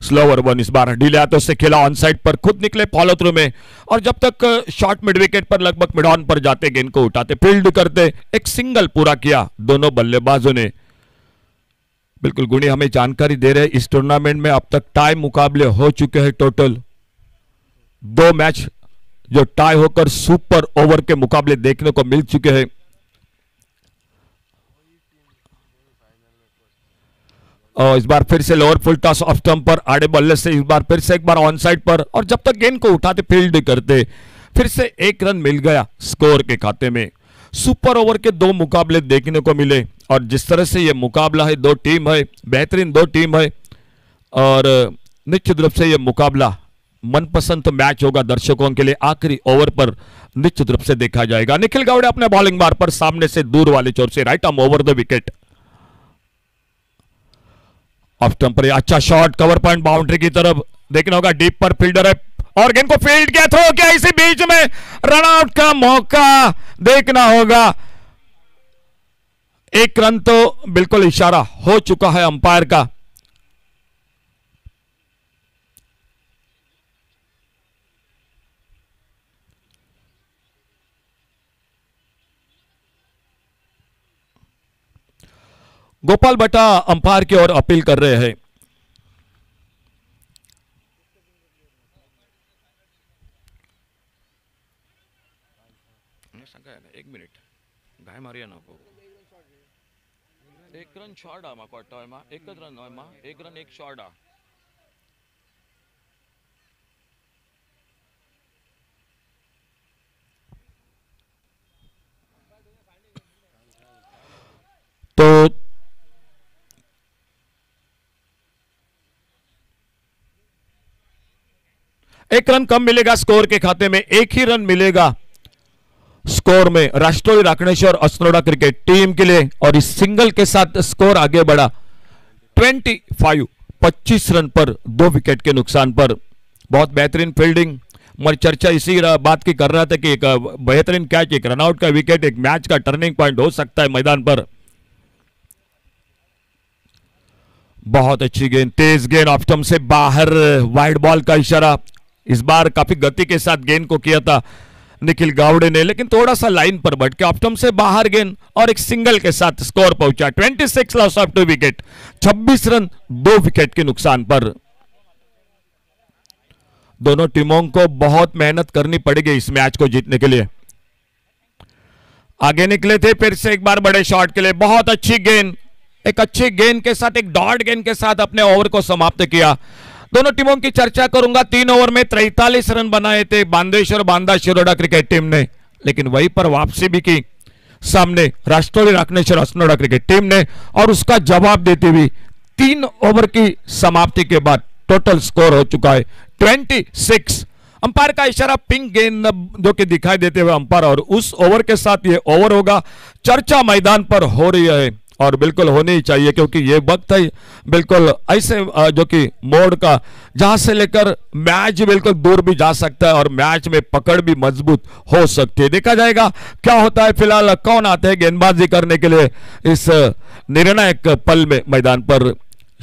स्लोवर वन इस बार डीले हाथों से खेला, ऑन साइड पर खुद निकले फॉलो थ्रू में और जब तक शॉर्ट मिड विकेट पर लगभग मिड ऑन पर जाते गेंद को उठाते फील्ड करते, एक सिंगल पूरा किया दोनों बल्लेबाजों ने। बिल्कुल गुणी हमें जानकारी दे रहे इस टूर्नामेंट में अब तक टाई मुकाबले हो चुके हैं। टोटल 2 मैच जो टाई होकर सुपर ओवर के मुकाबले देखने को मिल चुके हैं। और इस बार फिर से lower full toss off stump पर आड़े बल्ले से इस बार फिर से एक बार ऑन साइड पर और जब तक गेंद को उठाते फील्ड करते फिर से 1 रन मिल गया स्कोर के खाते में। सुपर ओवर के 2 मुकाबले देखने को मिले और जिस तरह से यह मुकाबला है, 2 टीम है, बेहतरीन 2 टीम है और निश्चित रूप से यह मुकाबला मनपसंद तो मैच होगा दर्शकों के लिए। आखिरी ओवर पर निश्चित रूप से देखा जाएगा। निखिल गावड़े अपने बॉलिंग मार पर सामने से दूर वाले चोर से right arm over the wicket. Off stump पर अच्छा शॉट कवर पॉइंट बाउंड्री की तरफ, देखना होगा डीप पर फील्डर है और गेंद को फील्ड किया, थ्रो किया, इसी बीच में रन आउट का मौका देखना होगा। 1 रन तो बिल्कुल इशारा हो चुका है अंपायर का। गोपाल बटा अंपायर की ओर अपील कर रहे हैं। एक मिनिट गाय मारिया ना 1 रन शॉर्ट आ माको वाटतं मा 1च रन मा 1 रन 1 शॉर्ट आ। तो एक रन कम मिलेगा स्कोर के खाते में, 1 ही रन मिलेगा स्कोर में राष्ट्रीय राकणेश्वर अस्नोडा क्रिकेट टीम के लिए और इस सिंगल के साथ स्कोर आगे बढ़ा 25 रन पर 2 विकेट के नुकसान पर। बहुत बेहतरीन फील्डिंग, मैं चर्चा इसी बात की कर रहा था कि एक बेहतरीन कैच, एक रनआउट का विकेट, एक मैच का टर्निंग पॉइंट हो सकता है मैदान पर। बहुत अच्छी गेंद, तेज गेंद ऑफ स्टंप से बाहर, वाइड बॉल का इशारा। इस बार काफी गति के साथ गेंद को किया था निखिल गावड़े ने, लेकिन थोड़ा सा लाइन पर भटके, ऑफ स्टंप से बाहर गेंद और एक सिंगल के साथ स्कोर पहुंचा 26 loss of 2 wicket, 26 run 2 wicket के नुकसान पर। दोनों टीमों को बहुत मेहनत करनी पड़ेगी इस मैच को जीतने के लिए। आगे निकले थे फिर से एक बार बड़े शॉट के लिए, बहुत अच्छी गेंद, एक अच्छी गेंद के साथ, एक डॉट गेंद के साथ अपने ओवर को समाप्त किया। दोनों टीमों की चर्चा करूंगा। 3 ओवर में 43 रन बनाए थे बांदेश्वर बांदा शिरोडा क्रिकेट टीम ने, लेकिन वहीं पर वापसी भी की सामने राष्ट्रीय राकणेश्वर अस्नोडा क्रिकेट टीम ने और उसका जवाब देते हुए 3 ओवर की समाप्ति के बाद टोटल स्कोर हो चुका है 26। अंपायर का इशारा पिंक गेंद जो कि दिखाई देते हुए अंपायर और उस ओवर के साथ ये ओवर होगा। चर्चा मैदान पर हो रही है और बिल्कुल होनी ही चाहिए क्योंकि ये वक्त है बिल्कुल ऐसे जो कि मोड़ का जहां से लेकर मैच बिल्कुल दूर भी जा सकता है और मैच में पकड़ भी मजबूत हो सकती है। देखा जाएगा क्या होता है। फिलहाल कौन आते हैं गेंदबाजी करने के लिए इस निर्णायक पल में मैदान पर।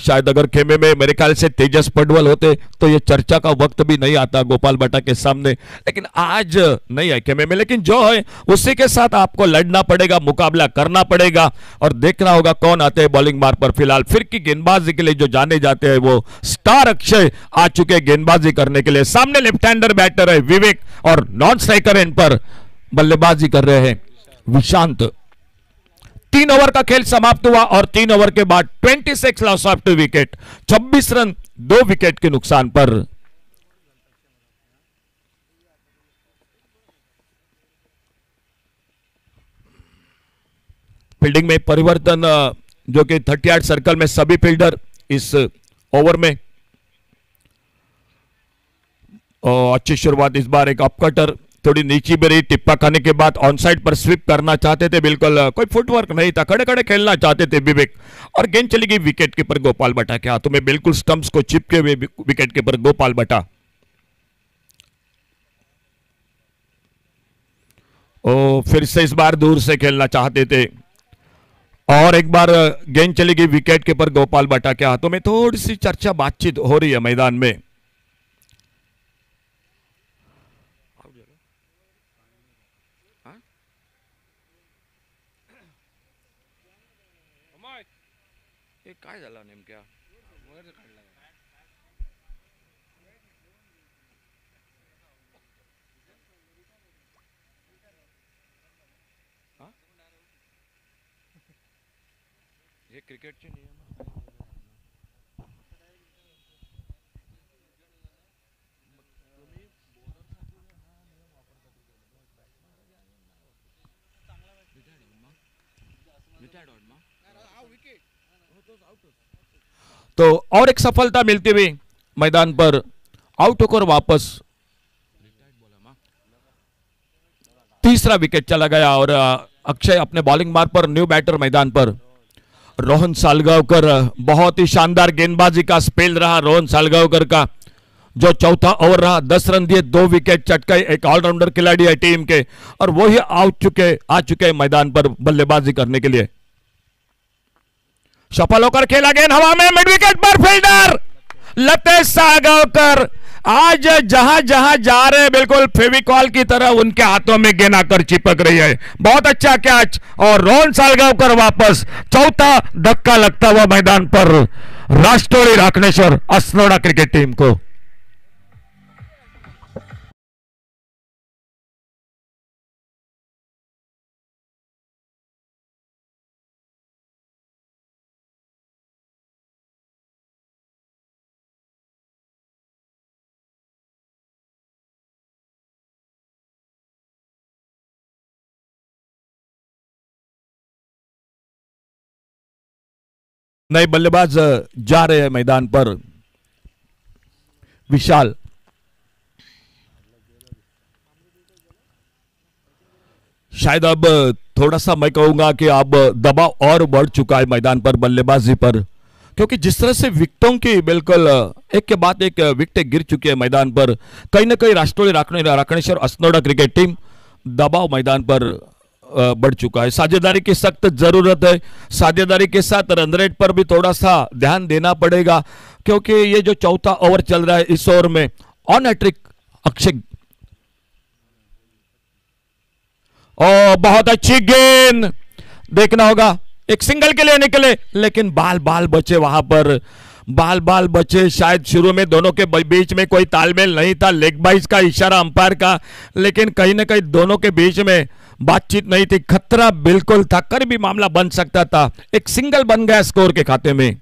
शायद अगर खेमे में मेरे ख्याल से तेजस पटवल होते तो ये चर्चा का वक्त भी नहीं आता गोपाल बटा के सामने, लेकिन आज नहीं है खेमे में। लेकिन जो है उसी के साथ आपको लड़ना पड़ेगा, मुकाबला करना पड़ेगा और देखना होगा कौन आते हैं बॉलिंग मार पर। फिलहाल फिर की गेंदबाजी के लिए जो जाने जाते हैं वो स्टार अक्षय आ चुके हैं गेंदबाजी करने के लिए। सामने लेफ्ट हैंडर बैटर है विवेक और नॉन स्ट्राइकर एंड पर बल्लेबाजी कर रहे हैं विशांत। 3 ओवर का खेल समाप्त हुआ और 3 ओवर के बाद 26 loss of 2 wicket, 26 run 2 wicket के नुकसान पर। फील्डिंग में परिवर्तन, जो कि 38 सर्कल में सभी फील्डर इस ओवर में। अच्छी शुरुआत इस बार, एक अपकटर थोड़ी नीची भी रही, टिप्पा खाने के बाद ऑन साइड पर स्विप करना चाहते थे, बिल्कुल कोई फुटवर्क नहीं था, खड़े खड़े खेलना चाहते थे विवेक और गेंद चली गई विकेट कीपर गोपाल बटा के हाथों में, बिल्कुल स्टंप्स को चिपके हुए विकेट कीपर गोपाल बटा। फिर से इस बार दूर से खेलना चाहते थे और एक बार गेंद चली गई विकेट कीपर गोपाल बटा के हाथों में। थोड़ी सी चर्चा बातचीत हो रही है मैदान में। काय झालं नेमक्या? हे क्रिकेटचे नियम तो और एक सफलता मिलती हुई मैदान पर आउट होकर वापस तीसरा विकेट चला गया और अक्षय अपने बॉलिंग मार्ग पर न्यू बैटर मैदान पर। रोहन सालगांवकर, बहुत ही शानदार गेंदबाजी का स्पेल रहा रोहन सालगांवकर का, जो चौथा ओवर रहा 10 रन दिए 2 विकेट चटकाई, एक ऑलराउंडर खिलाड़ी है टीम के और वो ही आ चुके मैदान पर बल्लेबाजी करने के लिए। सफल होकर खेला गेंद हवा में, मिड विकेट पर फील्डर लतेश सालगांवकर आज जहां जहां जा रहे बिल्कुल फेविकॉल की तरह उनके हाथों में गेंद आकर चिपक रही है। बहुत अच्छा कैच और रोहन सालगांवकर वापस, चौथा धक्का लगता हुआ मैदान पर राष्ट्रवादी राखनेश्वर असनोडा क्रिकेट टीम को। नए बल्लेबाज जा रहे हैं मैदान पर। विशाल, शायद अब थोड़ा सा मैं कहूंगा कि अब दबाव और बढ़ चुका है मैदान पर बल्लेबाजी पर, क्योंकि जिस तरह से विकेटों की बिल्कुल एक के बाद एक विकेटें गिर चुकी है मैदान पर, कहीं ना कहीं राष्ट्रवादी राखनेश्वर असनोडा क्रिकेट टीम दबाव मैदान पर बढ़ चुका है। साझेदारी की सख्त जरूरत है, साझेदारी के साथ रन रेट पर भी थोड़ा सा ध्यान देना पड़ेगा, क्योंकि ये जो चौथा ओवर चल रहा है इस ओवर में ऑन हैट्रिक अक्षय, बहुत अच्छी गेंद, देखना होगा एक सिंगल के लिए निकले लेकिन बाल बाल बचे वहां पर, बाल बाल बचे। शायद शुरू में दोनों के बीच में कोई तालमेल नहीं था, लेग बाइज का इशारा अंपायर का, लेकिन कहीं ना कहीं दोनों के बीच में बातचीत नहीं थी, खतरा बिल्कुल था, कर भी मामला बन सकता था। एक सिंगल बन गया स्कोर के खाते में।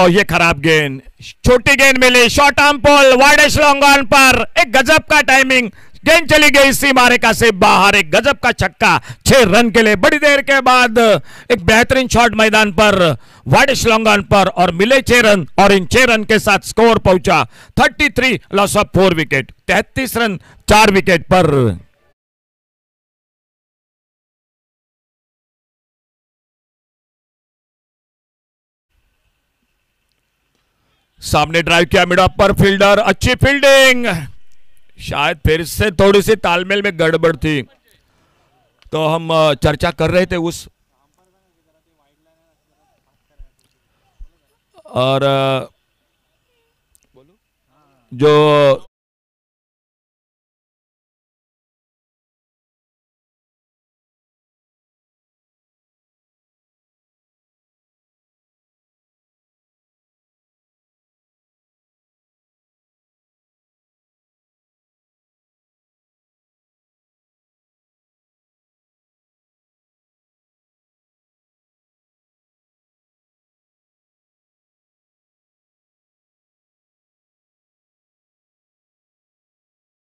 ये खराब गेंद, छोटी गेंद मिली, short arm pull widest long on पर, एक गजब का टाइमिंग, गेंद चली गई सीमा रेखा से बाहर, एक गजब का छक्का 6 रन के लिए। बड़ी देर के बाद एक बेहतरीन शॉट मैदान पर वाइडेस्ट लॉन्ग ऑन पर और मिले 6 रन और इन 6 रन के साथ स्कोर पहुंचा 33 loss of 4 wicket, 33 run 4 wicket पर। सामने ड्राइव किया, मिड ऑफ पर फील्डर, अच्छी फील्डिंग, शायद फिर से थोड़ी सी तालमेल में गड़बड़ थी। तो हम चर्चा कर रहे थे उस और जो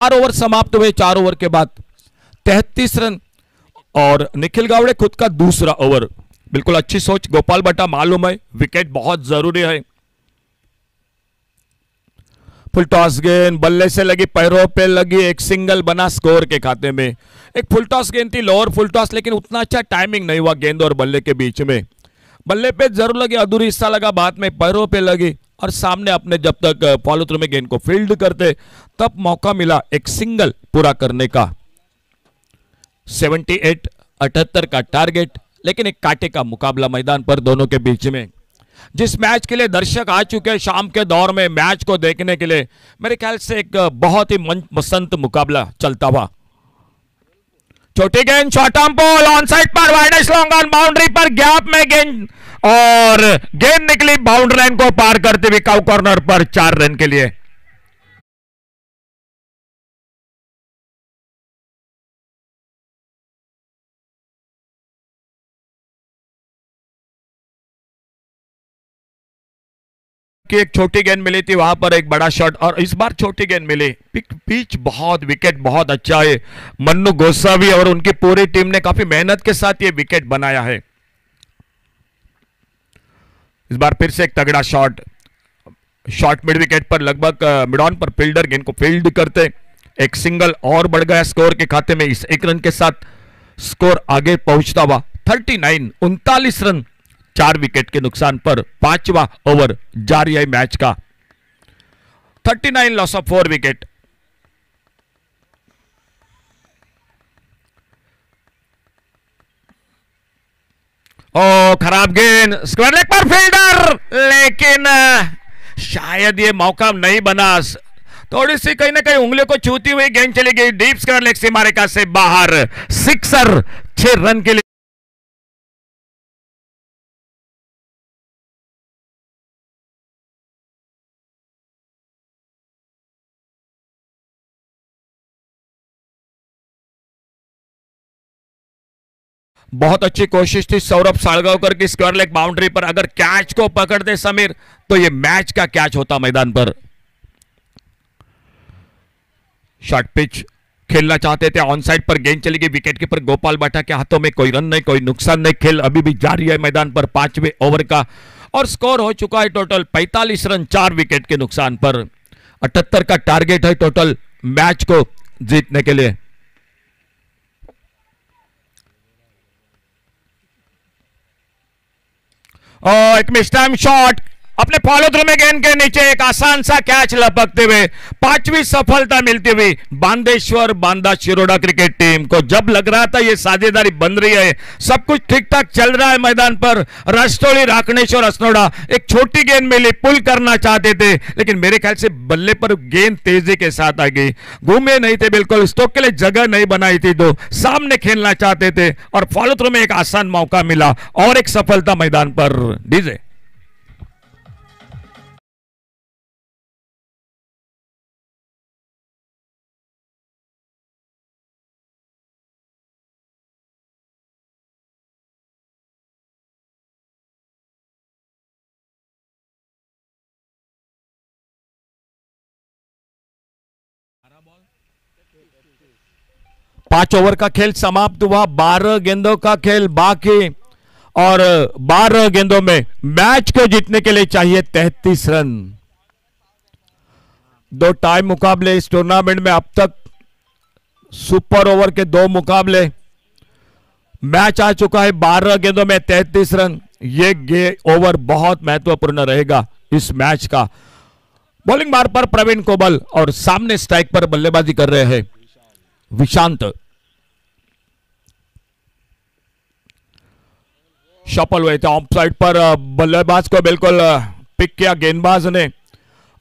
चार ओवर समाप्त हुए, 4 ओवर के बाद 33 रन और निखिल गावड़े खुद का दूसरा ओवर। बिल्कुल अच्छी सोच गोपाल भट्टा, मालूम है विकेट बहुत जरूरी है। फुल टॉस गेंद बल्ले से लगी, पैरों पे लगी, एक सिंगल बना स्कोर के खाते में। एक फुल टॉस गेंद थी, लोअर फुल टॉस, लेकिन उतना अच्छा टाइमिंग नहीं हुआ गेंद और बल्ले के बीच में। बल्ले पे जरूर लगी, अधूरी हिस्सा लगा, बाद में पैरों पे लगी और सामने अपने जब तक फॉलो थ्रू में गेंद को फील्ड करते तब मौका मिला एक सिंगल पूरा करने का। 78 का टारगेट, लेकिन एक कांटे का मुकाबला मैदान पर दोनों के बीच में। जिस मैच के लिए दर्शक आ चुके हैं शाम के दौर में मैच को देखने के लिए, मेरे ख्याल से एक बहुत ही मनपसंद मुकाबला चलता हुआ। छोटी गेंद, short arm ball, on side पर, वाइडेस्ट लॉन्ग ऑन बाउंड्री पर, गैप में गेंद और गेंद निकली बाउंड्री लाइन को पार करते हुए काउ कॉर्नर पर 4 रन के लिए। कि एक छोटी गेंद मिली थी वहां पर एक बड़ा शॉट और इस बार छोटी गेंद मिली। पिच बहुत, विकेट बहुत अच्छा है। मन्नू गोसावी और उनकी पूरी टीम ने काफी मेहनत के साथ ये विकेट बनाया है। इस बार फिर से एक तगड़ा शॉट मिड विकेट पर, लगभग मिड ऑन पर फील्डर गेंद को फील्ड करते एक सिंगल और बढ़ गया स्कोर के खाते में। इस एक रन के साथ स्कोर आगे पहुंचता हुआ 39 रन 4 विकेट के नुकसान पर 5वां ओवर जारी है मैच का। 39 लॉस ऑफ 4 विकेट। ओ खराब गेंद, स्क्वायर लेग पर फील्डर, लेकिन शायद ये मौका नहीं बना। थोड़ी सी कहीं ना कहीं उंगलियों को छूती हुई गेंद चली गई डीप स्क्वायर लेग सीमा रेखा से बाहर। सिक्सर 6 रन के लिए। बहुत अच्छी कोशिश थी सौरभ साळगावकर की स्क्वायर लेग बाउंड्री पर। अगर कैच को पकड़ते समीर तो यह मैच का कैच होता मैदान पर। शॉर्ट पिच खेलना चाहते थे, ऑन साइड पर गेंद चली गई विकेट कीपर गोपाल भट्टा के हाथों में। कोई रन नहीं, कोई नुकसान नहीं, खेल अभी भी जारी है मैदान पर 5वें ओवर का और स्कोर हो चुका है टोटल 45 रन 4 विकेट के नुकसान पर। 78 का टारगेट है टोटल मैच को जीतने के लिए। एक मिस टाइम शॉट अपने फॉलो थ्रू में गेंद के नीचे एक आसान सा कैच लपकते हुए 5वीं सफलता मिलती हुई बांदेश्वर बांदा शिरोडा क्रिकेट टीम को। जब लग रहा था ये साझेदारी बन रही है, सब कुछ ठीक ठाक चल रहा है मैदान पर, राष्ट्रोली राकनेश्वर असनोडा एक छोटी गेंद मिली, पुल करना चाहते थे, लेकिन मेरे ख्याल से बल्ले पर गेंद तेजी के साथ आ गई। घूमे नहीं थे बिल्कुल, स्टोक के लिए जगह नहीं बनाई थी, दो सामने खेलना चाहते थे और फॉलो थ्रू में एक आसान मौका मिला और एक सफलता मैदान पर। डीजे पांच ओवर का खेल समाप्त हुआ, 12 गेंदों का खेल बाकी और 12 गेंदों में मैच को जीतने के लिए चाहिए 33 रन। 2 टाई मुकाबले इस टूर्नामेंट में अब तक, सुपर ओवर के 2 मुकाबले, मैच आ चुका है 12 गेंदों में 33 रन। ये ओवर बहुत महत्वपूर्ण रहेगा इस मैच का। बॉलिंग मार्ग पर प्रवीण कोबल और सामने स्ट्राइक पर बल्लेबाजी कर रहे हैं विशांत। शफल हुए थे ऑफ साइड पर, बल्लेबाज को बिल्कुल पिक किया गेंदबाज ने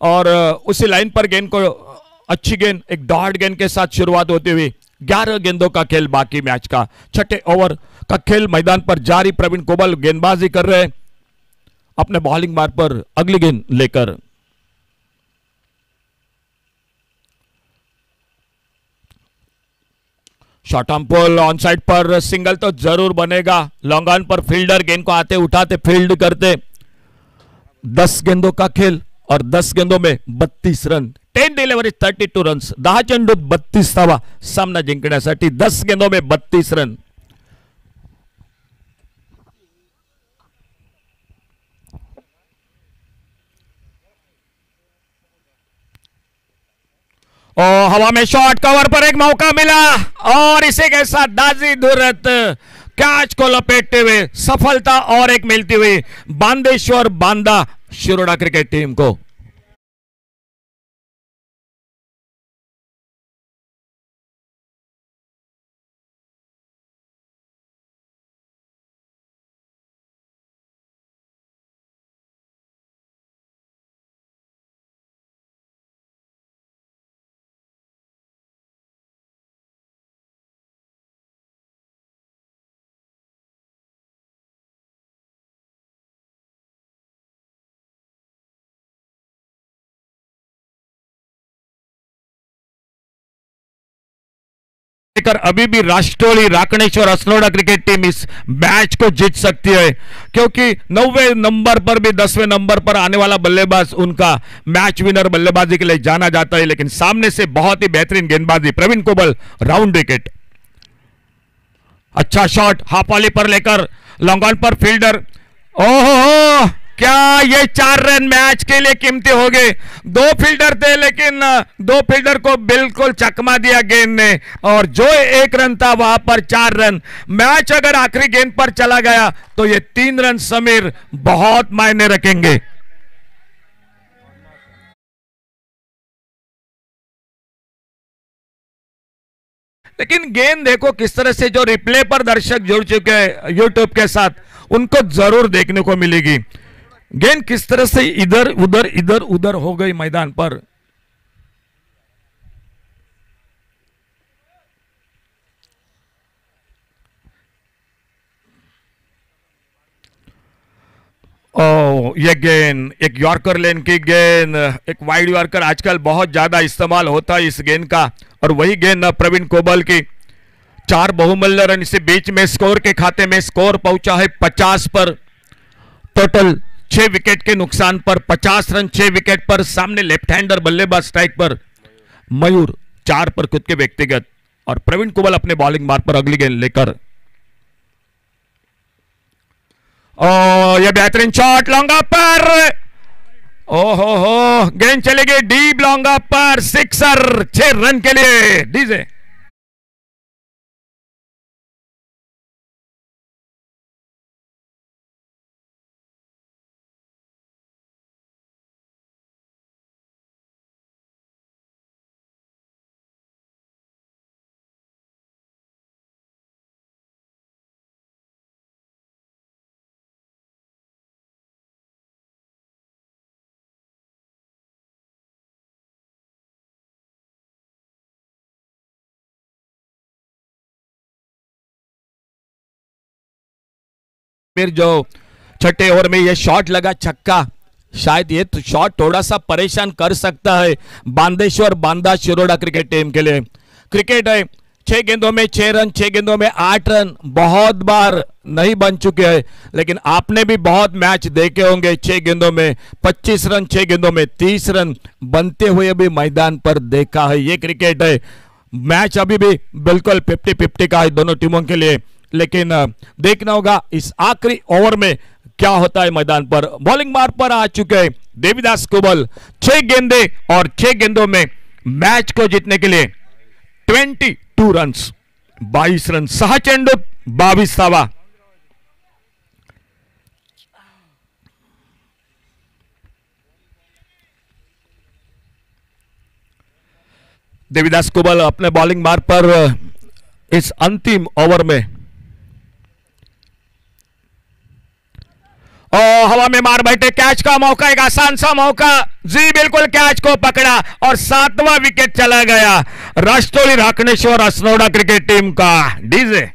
और उसी लाइन पर गेंद को अच्छी गेंद एक डॉट गेंद के साथ शुरुआत होती हुई 11 गेंदों का खेल बाकी मैच का। छठे ओवर का खेल मैदान पर जारी। प्रवीण कोबल गेंदबाजी कर रहे अपने बॉलिंग मार्ग पर अगली गेंद लेकर। Short arm pull on side पर सिंगल तो जरूर बनेगा। लॉन्ग ऑन पर फील्डर गेंद को आते उठाते फील्ड करते। 10 गेंदों का खेल और 10 गेंदों में 32 रन। 10 delivery 32 runs. 10 चेंडूत 32 धावा सामना जिंकण्यासाठी 10 गेंदों में 32 रन। और हवा में शॉट कवर पर एक मौका मिला और इसी के साथ दाजी धुरत कैच को लपेटते हुए सफलता और एक मिलती हुई बांदेश्वर बांदा शिरोडा क्रिकेट टीम को। अभी भी राष्ट्रोली राकणेश्वर असनोडा क्रिकेट टीम इस मैच को जीत सकती है क्योंकि 9वें नंबर पर भी 10वें नंबर पर आने वाला बल्लेबाज उनका मैच विनर बल्लेबाजी के लिए जाना जाता है। लेकिन सामने से बहुत ही बेहतरीन गेंदबाजी प्रवीण कोबल राउंड विकेट। अच्छा शॉट हाफ वाली पर लेकर लॉन्ग ऑन पर फील्डर। ओहो क्या ये 4 रन मैच के लिए कीमती हो गए। 2 फील्डर थे लेकिन 2 फील्डर को बिल्कुल चकमा दिया गेंद ने और जो 1 रन था वहां पर 4 रन। मैच अगर आखिरी गेंद पर चला गया तो ये 3 रन समीर बहुत मायने रखेंगे। लेकिन गेंद देखो किस तरह से जो रिप्ले पर दर्शक जुड़ चुके हैं यूट्यूब के साथ उनको जरूर देखने को मिलेगी। गेंद किस तरह से इधर उधर हो गई मैदान पर। ये गेंद एक यॉर्कर लेन की गेंद, एक वाइड यॉर्कर आजकल बहुत ज्यादा इस्तेमाल होता है इस गेंद का और वही गेंद प्रवीण कोबल की। 4 बहुमूल्य रन इसे बीच में स्कोर के खाते में स्कोर पहुंचा है 50 पर। टोटल 6 विकेट के नुकसान पर 50 रन 6 विकेट पर। सामने लेफ्ट हैंडर बल्लेबाज स्ट्राइक पर मयूर 4 पर खुद के व्यक्तिगत और प्रवीण कोबल अपने बॉलिंग मार्ग पर अगली गेंद लेकर। यह बेहतरीन शॉट लॉन्ग ऑफ पर। ओहो हो गेंद चलेगी डीप लॉन्ग ऑफ पर सिक्सर 6 रन के लिए डीजे। फिर जो छठे ओवर में ये शॉट लगा छक्का, शायद ये तो शॉट थोड़ा सा परेशान कर सकता है बांदेश्वर बांदा शिरोडा क्रिकेट टीम के लिए। क्रिकेट है 6 गेंदों में 6 रन 6 गेंदों में 8 रन बहुत बार नहीं बन चुके हैं लेकिन आपने भी बहुत मैच देखे होंगे 6 गेंदों में 25 रन 6 गेंदों में 30 रन बनते हुए भी मैदान पर देखा है। ये क्रिकेट है। मैच अभी भी बिल्कुल 50-50 का है दोनों टीमों के लिए लेकिन देखना होगा इस आखिरी ओवर में क्या होता है मैदान पर। बॉलिंग मार्ग पर आ चुके हैं देवीदास कोबल। 6 गेंदे और 6 गेंदों में मैच को जीतने के लिए 22 रन्स 22 रन 6 चेंडूत 22 धावा। देवीदास कुबल अपने बॉलिंग मार्ग पर इस अंतिम ओवर में हवा में मार बैठे, कैच का मौका, एक आसान सा मौका, जी बिल्कुल कैच को पकड़ा और 7वां विकेट चला गया राष्ट्रोली राखनेश्वर असनोडा क्रिकेट टीम का। डीजे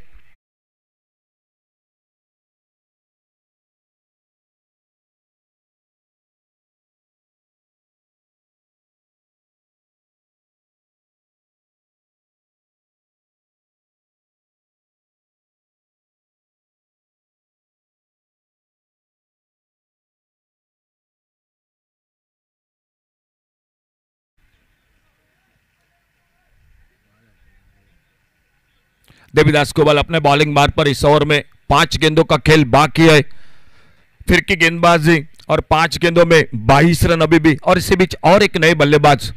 देवीदास कुबल अपने बॉलिंग मार्ग पर इस ओवर में 5 गेंदों का खेल बाकी है, फिर की गेंदबाजी और 5 गेंदों में 22 रन अभी भी। और इसी बीच और एक नए बल्लेबाज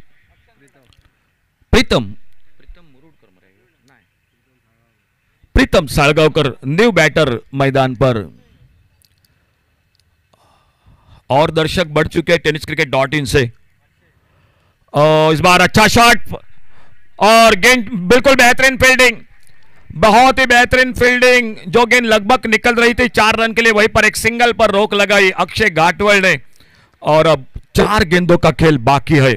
प्रीतम साळगावकर न्यू बैटर मैदान पर। और दर्शक बढ़ चुके हैं tenniscricket.in से। इस बार अच्छा शॉट और गेंद बिल्कुल बेहतरीन फील्डिंग, बहुत ही बेहतरीन फील्डिंग। जो गेंद लगभग निकल रही थी 4 रन के लिए, वहीं पर एक सिंगल पर रोक लगाई अक्षय घाटवल ने। और अब 4 गेंदों का खेल बाकी है,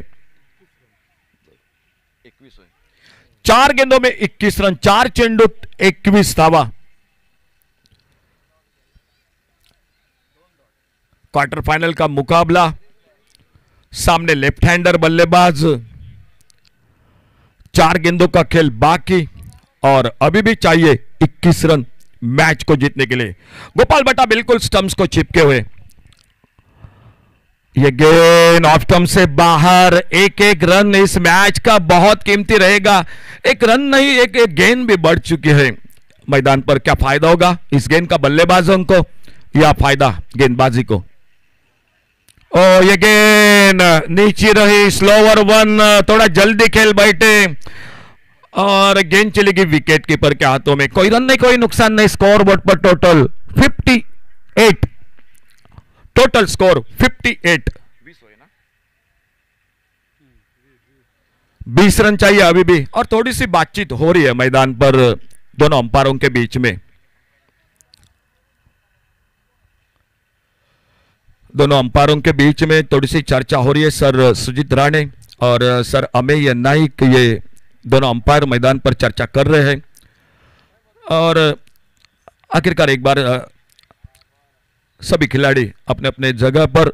4 गेंदों में 21 रन, 4 चेंडू 21 धावा। क्वार्टर फाइनल का मुकाबला, सामने लेफ्ट हैंडर बल्लेबाज, 4 गेंदों का खेल बाकी और अभी भी चाहिए 21 रन मैच को जीतने के लिए। गोपाल बट्टा बिल्कुल स्टंप्स को चिपके हुए, ये गेंद ऑफ स्टंप से बाहर। एक रन इस मैच का बहुत कीमती रहेगा। एक रन नहीं, एक गेंद भी बढ़ चुकी है मैदान पर। क्या फायदा होगा इस गेंद का बल्लेबाजों को या फायदा गेंदबाजी को? ओ ये गेंद नीचे रही, स्लोवर 1, थोड़ा जल्दी खेल बैठे और गेंद चलेगी विकेट कीपर के हाथों में। कोई रन नहीं, कोई नुकसान नहीं। स्कोर बोर्ड पर टोटल 58, टोटल स्कोर 58। 20 रन चाहिए अभी भी। और थोड़ी सी बातचीत हो रही है मैदान पर दोनों अंपायरों के बीच में। दोनों अंपायरों के बीच में थोड़ी सी चर्चा हो रही है। सर सुजीत राणे और सर अमेय नाइक, ये दोनों अंपायर मैदान पर चर्चा कर रहे हैं। और आखिरकार एक बार सभी खिलाड़ी अपने अपने जगह पर,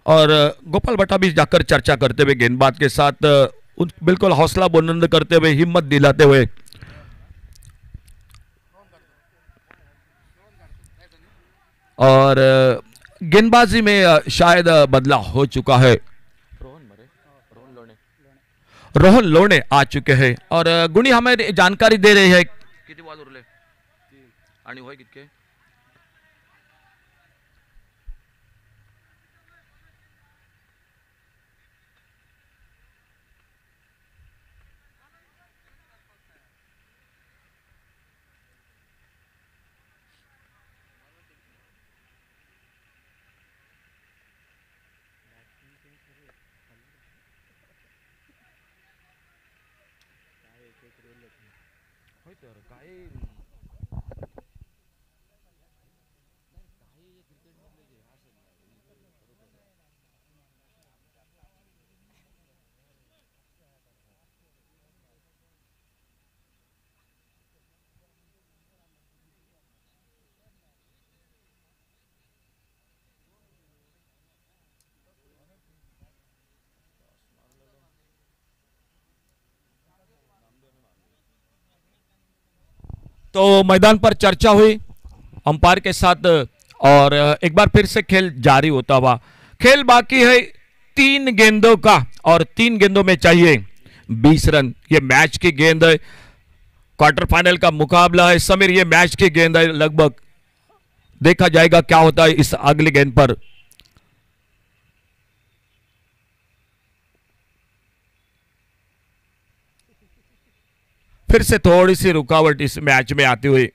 और गोपाल बट्टा भी जाकर चर्चा करते हुए गेंदबाज के साथ बिल्कुल हौसला बुलंद करते हुए, हिम्मत दिलाते हुए। और गेंदबाजी में शायद बदलाव हो चुका है। रोहन लोणे आ चुके हैं और गुणी हमें जानकारी दे रहे हैं किती बॉल उरले आणि होय कितके। तो मैदान पर चर्चा हुई अंपायर के साथ और एक बार फिर से खेल जारी होता हुआ। खेल बाकी है 3 गेंदों का और 3 गेंदों में चाहिए 20 रन। ये मैच की गेंद है, क्वार्टर फाइनल का मुकाबला है। समीर, ये मैच की गेंद है, लगभग देखा जाएगा क्या होता है इस अगली गेंद पर। फिर से थोड़ी सी रुकावट इस मैच में आती हुई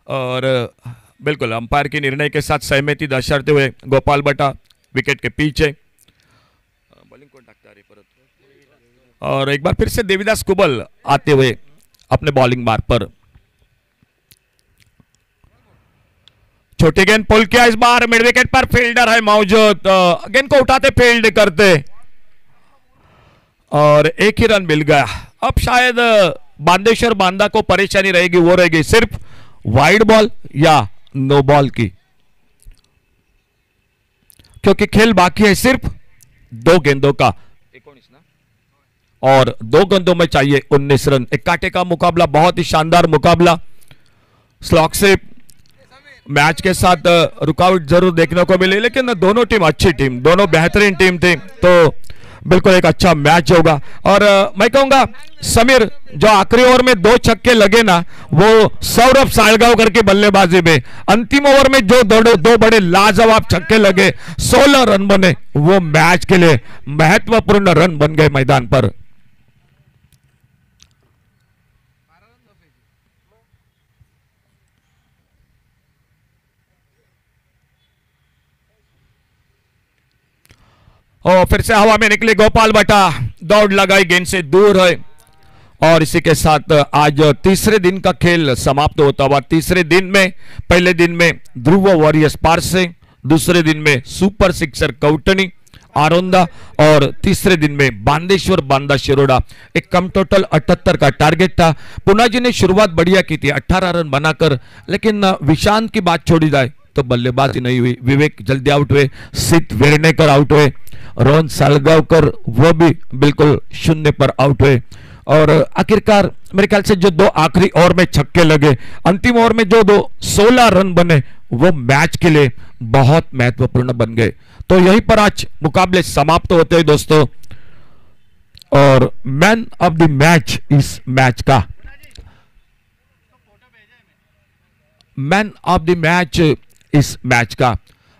और बिल्कुल अंपायर के निर्णय के साथ सहमति दर्शाते हुए गोपाल बट्टा विकेट के पीछे। बॉलिंग कौन टाकता है परत, और एक बार फिर से देवीदास कुबल आते हुए अपने बॉलिंग मार्ग पर। छोटी गेंद पुल किया इस बार, मिड विकेट पर फील्डर है मौजूद, गेंद को उठाते फील्ड करते और एक ही रन मिल गया। अब शायद बांदेश्वर बांदा को परेशानी रहेगी, वो रहेगी सिर्फ वाइड बॉल या नो बॉल की, क्योंकि खेल बाकी है सिर्फ 2 गेंदों का, 19 ना, और 2 गेंदों में चाहिए 19 रन। एक कांटे का मुकाबला, बहुत ही शानदार मुकाबला। स्लॉक से मैच के साथ रुकावट जरूर देखने को मिली, लेकिन दोनों टीम अच्छी टीम, दोनों बेहतरीन टीम थी, तो बिल्कुल एक अच्छा मैच होगा। और मैं कहूंगा समीर, जो आखिरी ओवर में 2 छक्के लगे ना, वो सौरभ सालगांवकर की बल्लेबाजी में, अंतिम ओवर में जो 2 बड़े लाजवाब छक्के लगे, 16 रन बने, वो मैच के लिए महत्वपूर्ण रन बन गए मैदान पर। और फिर से हवा में निकले गोपाल भट्टा, दौड़ लगाई, गेंद से दूर है, और इसी के साथ आज तीसरे दिन का खेल समाप्त होता हुआ। तीसरे दिन में, पहले दिन में ध्रुव वॉरियर्स पारसे, दूसरे दिन में सुपर सिक्सर कौटनी आरोंदा, और तीसरे दिन में बांदेश्वर बांदा शिरोडा। एक कम टोटल 78 का टारगेट था। पूना जी ने शुरुआत बढ़िया की थी 18 रन बनाकर, लेकिन विशांत की बात छोड़ी जाए तो बल्लेबाजी नहीं हुई। विवेक जल्दी आउट हुए, सित वेरनेकर आउट हुए, रोहन सालगांवकर वो भी बिल्कुल 0 पर आउट हुए, और आखिरकार मेरे ख्याल से जो 2 आखिरी ओवर में छक्के लगे, अंतिम ओवर में जो 16 रन बने, वो मैच के लिए बहुत महत्वपूर्ण बन गए। तो यहीं पर आज मुकाबले समाप्त होते हैं दोस्तों, और मैन ऑफ द मैच इस मैच का, मैन ऑफ द मैच इस मैच का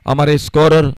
हमारे स्कोरर